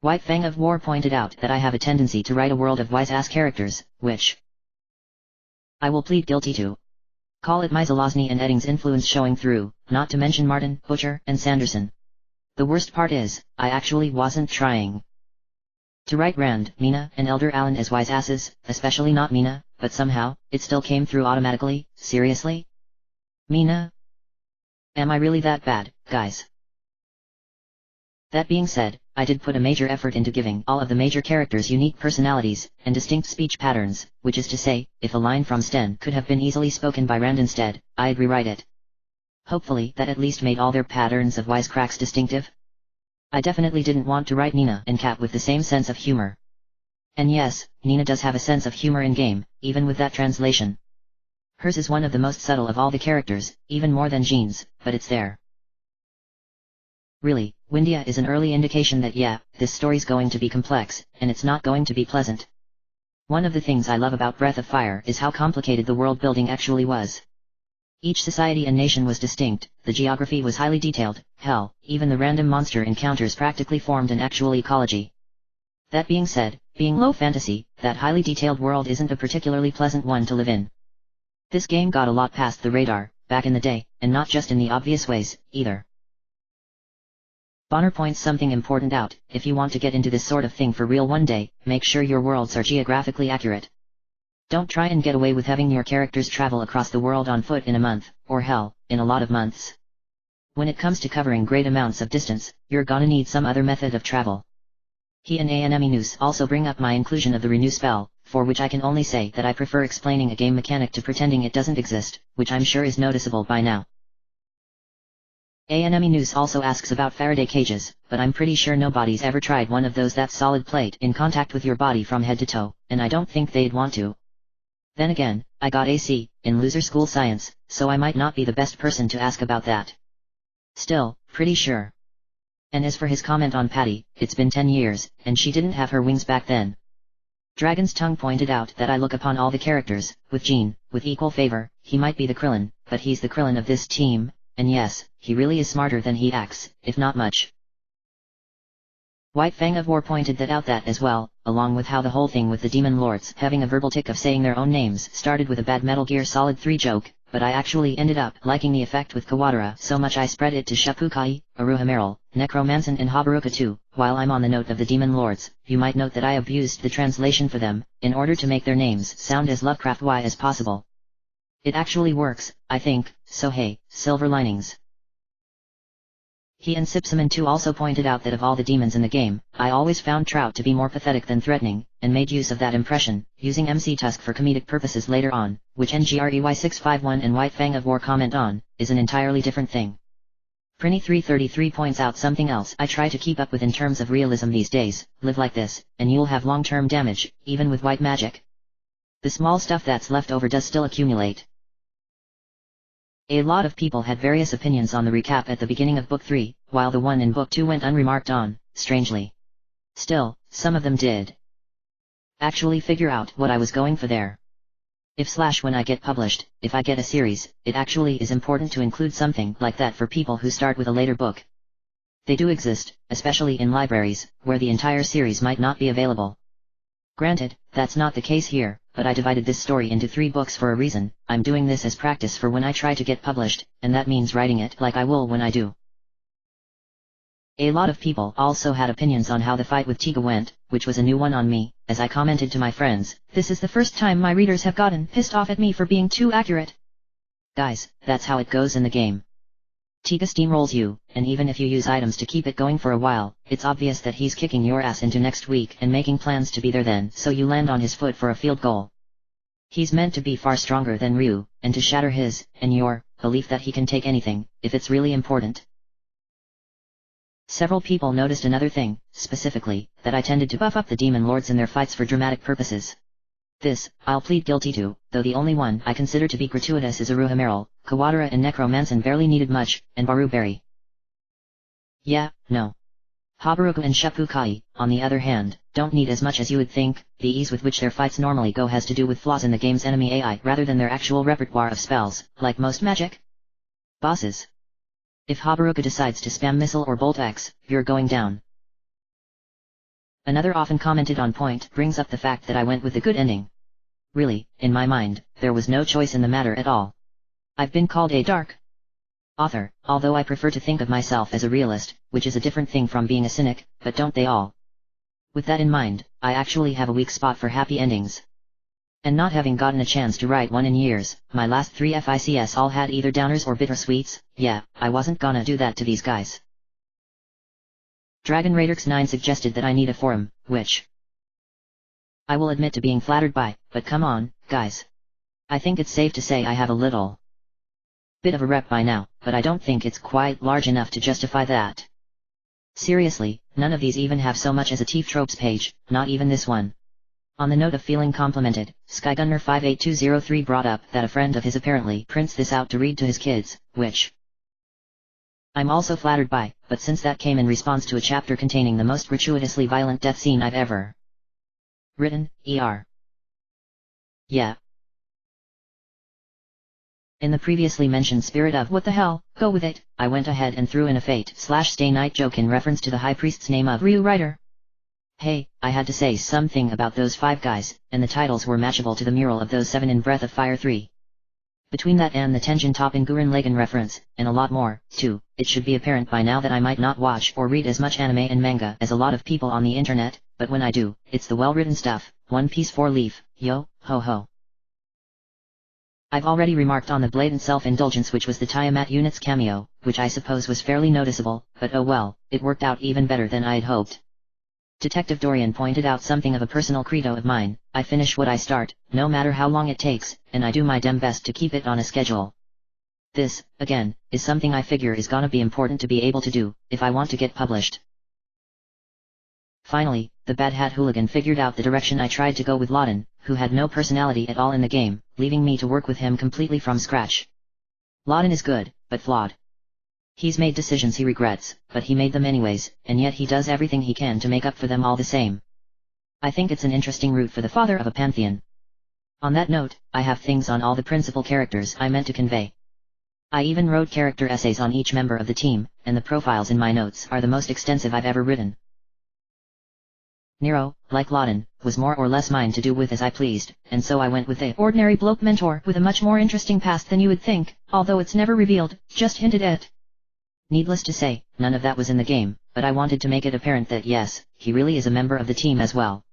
White Fang of War pointed out that I have a tendency to write a world of wise-ass characters, which I will plead guilty to. Call it my Zelazny and Edding's influence showing through, not to mention Martin, Butcher, and Sanderson. The worst part is, I actually wasn't trying. To write Rand, Mina, and Elder Allen as wise asses, especially not Mina, but somehow, it still came through automatically. Seriously? Mina? Am I really that bad, guys? That being said, I did put a major effort into giving all of the major characters unique personalities, and distinct speech patterns, which is to say, if a line from Sten could have been easily spoken by Rand instead, I'd rewrite it. Hopefully that at least made all their patterns of wisecracks distinctive. I definitely didn't want to write Nina and Kat with the same sense of humor. And yes, Nina does have a sense of humor in game, even with that translation. Hers is one of the most subtle of all the characters, even more than Jean's, but it's there. Really, Windia is an early indication that yeah, this story's going to be complex, and it's not going to be pleasant. One of the things I love about Breath of Fire is how complicated the world building actually was. Each society and nation was distinct, the geography was highly detailed, hell, even the random monster encounters practically formed an actual ecology. That being said, being low fantasy, that highly detailed world isn't a particularly pleasant one to live in. This game got a lot past the radar, back in the day, and not just in the obvious ways, either. Bonner points something important out: if you want to get into this sort of thing for real one day, make sure your worlds are geographically accurate. Don't try and get away with having your characters travel across the world on foot in a month, or hell, in a lot of months. When it comes to covering great amounts of distance, you're gonna need some other method of travel. He and ARandomAudiobookAppeared also bring up my inclusion of the renew spell, for which I can only say that I prefer explaining a game mechanic to pretending it doesn't exist, which I'm sure is noticeable by now. ARandomAudiobookAppeared also asks about Faraday cages, but I'm pretty sure nobody's ever tried one of those. That solid plate in contact with your body from head to toe, and I don't think they'd want to. Then again, I got a C in loser school science, so I might not be the best person to ask about that. Still, pretty sure. And as for his comment on Patty, it's been 10 years, and she didn't have her wings back then. Dragon's Tongue pointed out that I look upon all the characters, with Jean, with equal favor. He might be the Krillin, but he's the Krillin of this team, and yes, he really is smarter than he acts, if not much. White Fang of War pointed that out that as well, along with how the whole thing with the Demon Lords having a verbal tick of saying their own names started with a bad Metal Gear Solid 3 joke, but I actually ended up liking the effect with Kawadara so much I spread it to Shapukai, Aruhameral, Necromancer and Habaruka too. While I'm on the note of the Demon Lords, you might note that I abused the translation for them, in order to make their names sound as Lovecraft-y as possible. It actually works, I think, so hey, silver linings. He and Sipsaman too also pointed out that of all the demons in the game, I always found Trout to be more pathetic than threatening, and made use of that impression, using MC Tusk for comedic purposes later on, which NGREY651 and White Fang of War comment on, is an entirely different thing. Prinny333 points out something else I try to keep up with in terms of realism these days: live like this, and you'll have long-term damage, even with white magic. The small stuff that's left over does still accumulate. A lot of people had various opinions on the recap at the beginning of Book 3, while the one in Book 2 went unremarked on, strangely. Still, some of them did actually figure out what I was going for there. When I get published, if I get a series, it actually is important to include something like that for people who start with a later book. They do exist, especially in libraries, where the entire series might not be available. Granted, that's not the case here, but I divided this story into 3 books for a reason. I'm doing this as practice for when I try to get published, and that means writing it like I will when I do. A lot of people also had opinions on how the fight with Tiga went, which was a new one on me. As I commented to my friends, this is the first time my readers have gotten pissed off at me for being too accurate. Guys, that's how it goes in the game. Tiga steamrolls you, and even if you use items to keep it going for a while, it's obvious that he's kicking your ass into next week and making plans to be there then, so you land on his foot for a field goal. He's meant to be far stronger than Ryu, and to shatter his, and your, belief that he can take anything, if it's really important. Several people noticed another thing, specifically, that I tended to buff up the Demon Lords in their fights for dramatic purposes. This, I'll plead guilty to, though the only one I consider to be gratuitous is Aruhameral. Kawadara and Necromancer barely needed much, and Baruberry. Yeah, no. Habaruka and Shapukai, on the other hand, don't need as much as you would think. The ease with which their fights normally go has to do with flaws in the game's enemy AI rather than their actual repertoire of spells, like most magic bosses. If Habaruka decides to spam Missile or Bolt X, you're going down. Another often commented on point brings up the fact that I went with the good ending. Really, in my mind, there was no choice in the matter at all. I've been called a dark author, although I prefer to think of myself as a realist, which is a different thing from being a cynic, but don't they all? With that in mind, I actually have a weak spot for happy endings. And not having gotten a chance to write one in years, my last 3 FICS all had either downers or bittersweets. Yeah, I wasn't gonna do that to these guys. Dragon Raiderx 9 suggested that I need a forum, which I will admit to being flattered by, but come on, guys. I think it's safe to say I have a little bit of a rep by now, but I don't think it's quite large enough to justify that. Seriously, none of these even have so much as a TIFF tropes page, not even this one. On the note of feeling complimented, Skygunner58203 brought up that a friend of his apparently prints this out to read to his kids, which I'm also flattered by, but since that came in response to a chapter containing the most gratuitously violent death scene I've ever written, ER. Yeah. In the previously mentioned spirit of what the hell, go with it, I went ahead and threw in a Fate/Stay Night joke in reference to the High Priest's name of Ryu Rider. Hey, I had to say something about those 5 guys, and the titles were matchable to the mural of those 7 in Breath of Fire 3. Between that and the Tenjin Toppan Gurren Lagann reference, and a lot more, too, it should be apparent by now that I might not watch or read as much anime and manga as a lot of people on the internet, but when I do, it's the well-written stuff. One Piece 4 Leaf, yo, ho ho. I've already remarked on the blatant self-indulgence which was the Tiamat unit's cameo, which I suppose was fairly noticeable, but oh well, it worked out even better than I'd hoped. Detective Dorian pointed out something of a personal credo of mine: I finish what I start, no matter how long it takes, and I do my damn best to keep it on a schedule. This, again, is something I figure is gonna be important to be able to do, if I want to get published. Finally, the Bad Hat Hooligan figured out the direction I tried to go with Lawton, who had no personality at all in the game, leaving me to work with him completely from scratch. Lawton is good, but flawed. He's made decisions he regrets, but he made them anyways, and yet he does everything he can to make up for them all the same. I think it's an interesting route for the father of a pantheon. On that note, I have things on all the principal characters I meant to convey. I even wrote character essays on each member of the team, and the profiles in my notes are the most extensive I've ever written. Nero, like Lawton, was more or less mine to do with as I pleased, and so I went with a ordinary bloke mentor with a much more interesting past than you would think, although it's never revealed, just hinted at. Needless to say, none of that was in the game, but I wanted to make it apparent that yes, he really is a member of the team as well.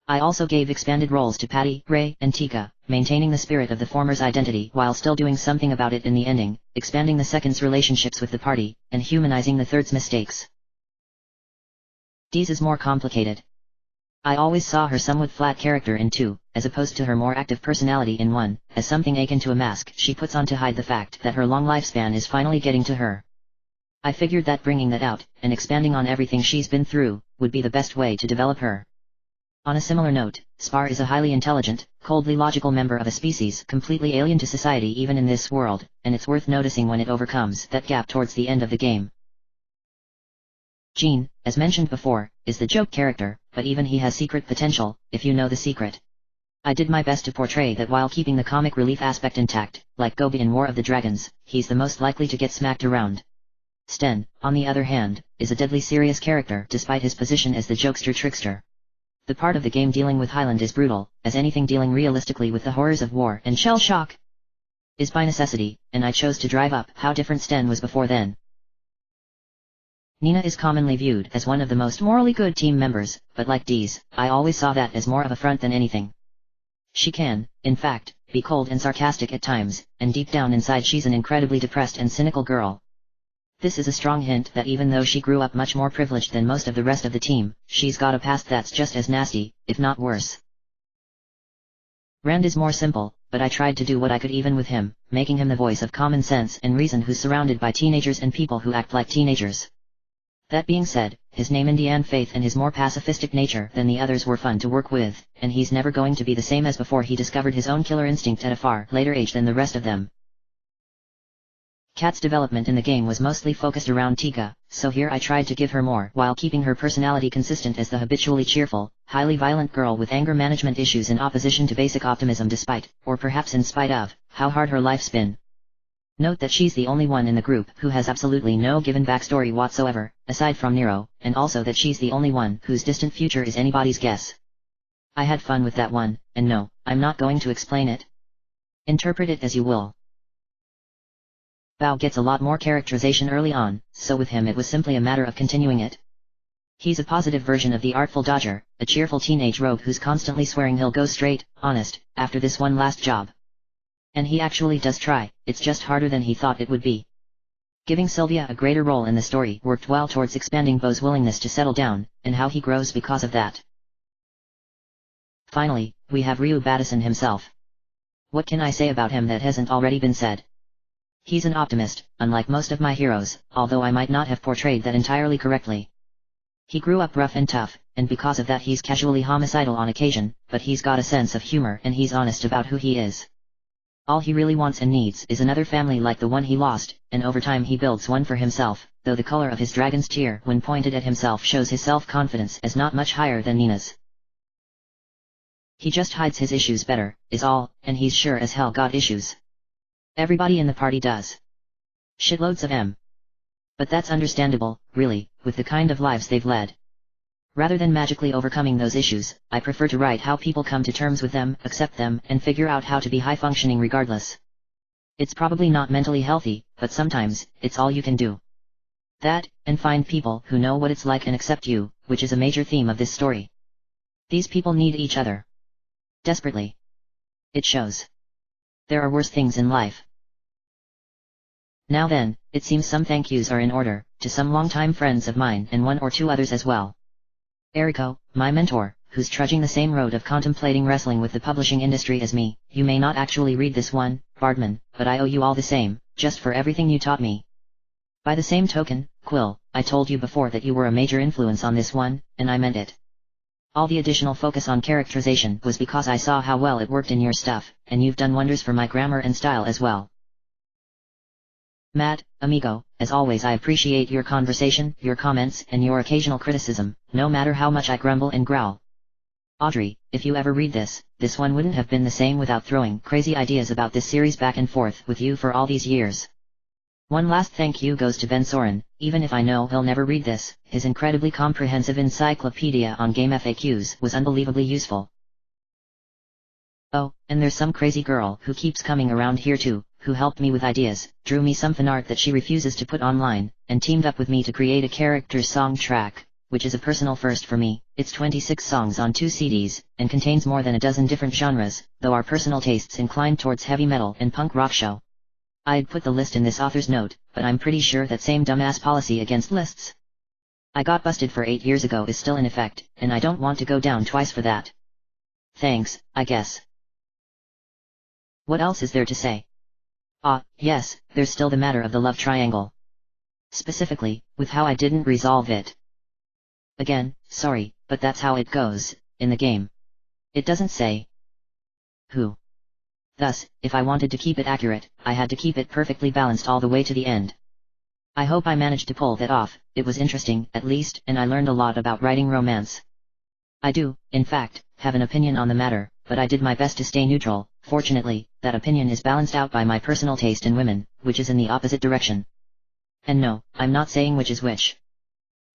I also gave expanded roles to Patty, Ray, and Tika, maintaining the spirit of the former's identity while still doing something about it in the ending, expanding the second's relationships with the party, and humanizing the third's mistakes. Dee's is more complicated. I always saw her somewhat flat character in 2, as opposed to her more active personality in 1, as something akin to a mask she puts on to hide the fact that her long lifespan is finally getting to her. I figured that bringing that out, and expanding on everything she's been through, would be the best way to develop her. On a similar note, Spar is a highly intelligent, coldly logical member of a species completely alien to society even in this world, and it's worth noticing when it overcomes that gap towards the end of the game. Gene, as mentioned before, is the joke character, but even he has secret potential, if you know the secret. I did my best to portray that while keeping the comic relief aspect intact, like Gobi in War of the Dragons, he's the most likely to get smacked around. Sten, on the other hand, is a deadly serious character despite his position as the jokester-trickster. The part of the game dealing with Highland is brutal, as anything dealing realistically with the horrors of war and shell shock is by necessity, and I chose to drive up how different Sten was before then. Nina is commonly viewed as one of the most morally good team members, but like Dee's, I always saw that as more of a front than anything. She can, in fact, be cold and sarcastic at times, and deep down inside she's an incredibly depressed and cynical girl. This is a strong hint that even though she grew up much more privileged than most of the rest of the team, she's got a past that's just as nasty, if not worse. Rand is more simple, but I tried to do what I could even with him, making him the voice of common sense and reason who's surrounded by teenagers and people who act like teenagers. That being said, his name Indian faith and his more pacifistic nature than the others were fun to work with, and he's never going to be the same as before he discovered his own killer instinct at a far later age than the rest of them. Kat's development in the game was mostly focused around Tika, so here I tried to give her more while keeping her personality consistent as the habitually cheerful, highly violent girl with anger management issues in opposition to basic optimism despite, or perhaps in spite of, how hard her life's been. Note that she's the only one in the group who has absolutely no given backstory whatsoever, aside from Nero, and also that she's the only one whose distant future is anybody's guess. I had fun with that one, and no, I'm not going to explain it. Interpret it as you will. Bao gets a lot more characterization early on, so with him it was simply a matter of continuing it. He's a positive version of the Artful Dodger, a cheerful teenage rogue who's constantly swearing he'll go straight, honest, after this one last job. And he actually does try, it's just harder than he thought it would be. Giving Sylvia a greater role in the story worked well towards expanding Beau's willingness to settle down, and how he grows because of that. Finally, we have Ryu Battison himself. What can I say about him that hasn't already been said? He's an optimist, unlike most of my heroes, although I might not have portrayed that entirely correctly. He grew up rough and tough, and because of that he's casually homicidal on occasion, but he's got a sense of humor and he's honest about who he is. All he really wants and needs is another family like the one he lost, and over time he builds one for himself, though the color of his dragon's tear when pointed at himself shows his self-confidence as not much higher than Nina's. He just hides his issues better, is all, and he's sure as hell got issues. Everybody in the party does. Shitloads of them. But that's understandable, really, with the kind of lives they've led. Rather than magically overcoming those issues, I prefer to write how people come to terms with them, accept them, and figure out how to be high-functioning regardless. It's probably not mentally healthy, but sometimes, it's all you can do. That, and find people who know what it's like and accept you, which is a major theme of this story. These people need each other. Desperately. It shows. There are worse things in life. Now then, it seems some thank yous are in order, to some longtime friends of mine and one or two others as well. Eriko, my mentor, who's trudging the same road of contemplating wrestling with the publishing industry as me, you may not actually read this one, Bardman, but I owe you all the same, just for everything you taught me. By the same token, Quill, I told you before that you were a major influence on this one, and I meant it. All the additional focus on characterization was because I saw how well it worked in your stuff, and you've done wonders for my grammar and style as well. Matt, amigo, as always I appreciate your conversation, your comments, and your occasional criticism, no matter how much I grumble and growl. Audrey, if you ever read this one wouldn't have been the same without throwing crazy ideas about this series back and forth with you for all these years. One last thank you goes to Ben Soren, even if I know he'll never read this, his incredibly comprehensive encyclopedia on game FAQs was unbelievably useful. Oh, and there's some crazy girl who keeps coming around here too, who helped me with ideas, drew me some fanart that she refuses to put online, and teamed up with me to create a character song track, which is a personal first for me. It's 26 songs on 2 CDs, and contains more than a dozen different genres, though our personal tastes incline towards heavy metal and punk rock show. I'd put the list in this author's note, but I'm pretty sure that same dumbass policy against lists I got busted for 8 years ago is still in effect, and I don't want to go down twice for that. Thanks, I guess. What else is there to say? Yes, there's still the matter of the love triangle. Specifically, with how I didn't resolve it. Again, sorry, but that's how it goes, in the game. It doesn't say who. Thus, if I wanted to keep it accurate, I had to keep it perfectly balanced all the way to the end. I hope I managed to pull that off, it was interesting, at least, and I learned a lot about writing romance. I do, in fact, have an opinion on the matter, but I did my best to stay neutral. Fortunately, that opinion is balanced out by my personal taste in women, which is in the opposite direction. And no, I'm not saying which is which.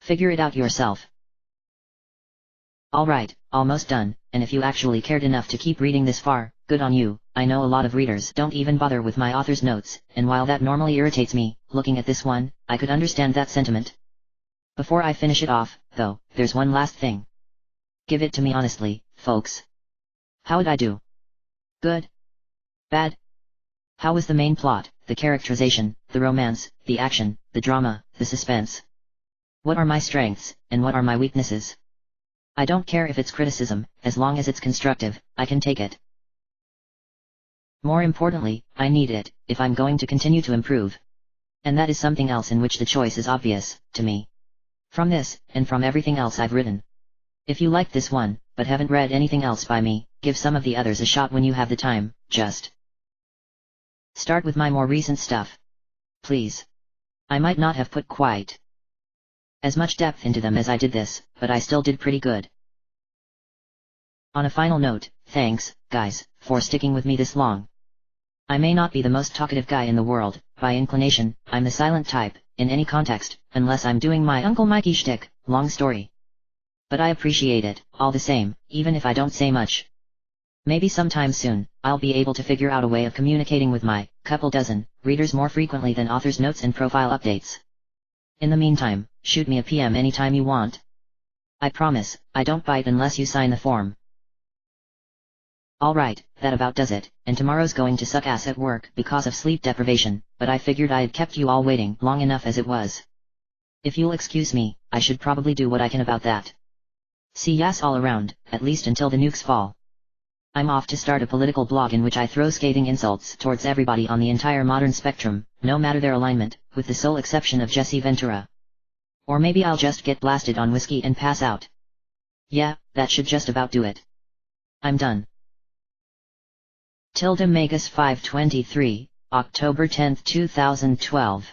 Figure it out yourself. Alright, almost done, and if you actually cared enough to keep reading this far, good on you. I know a lot of readers don't even bother with my author's notes, and while that normally irritates me, looking at this one, I could understand that sentiment. Before I finish it off, though, there's one last thing. Give it to me honestly, folks. How'd I do? Good? Bad? How was the main plot, the characterization, the romance, the action, the drama, the suspense? What are my strengths, and what are my weaknesses? I don't care if it's criticism, as long as it's constructive, I can take it. More importantly, I need it, if I'm going to continue to improve. And that is something else in which the choice is obvious, to me. From this, and from everything else I've written. If you like this one, but haven't read anything else by me, give some of the others a shot when you have the time, just start with my more recent stuff. Please. I might not have put quite as much depth into them as I did this, but I still did pretty good. On a final note, thanks, guys, for sticking with me this long. I may not be the most talkative guy in the world, by inclination, I'm the silent type, in any context, unless I'm doing my Uncle Mikey shtick, long story. But I appreciate it, all the same, even if I don't say much. Maybe sometime soon, I'll be able to figure out a way of communicating with my couple dozen readers more frequently than author's notes and profile updates. In the meantime, shoot me a PM anytime you want. I promise, I don't bite unless you sign the form. Alright, that about does it, and tomorrow's going to suck ass at work because of sleep deprivation, but I figured I'd kept you all waiting long enough as it was. If you'll excuse me, I should probably do what I can about that. See yass all around, at least until the nukes fall. I'm off to start a political blog in which I throw scathing insults towards everybody on the entire modern spectrum, no matter their alignment, with the sole exception of Jesse Ventura. Or maybe I'll just get blasted on whiskey and pass out. Yeah, that should just about do it. I'm done. Tilde Magus 523, October 10, 2012.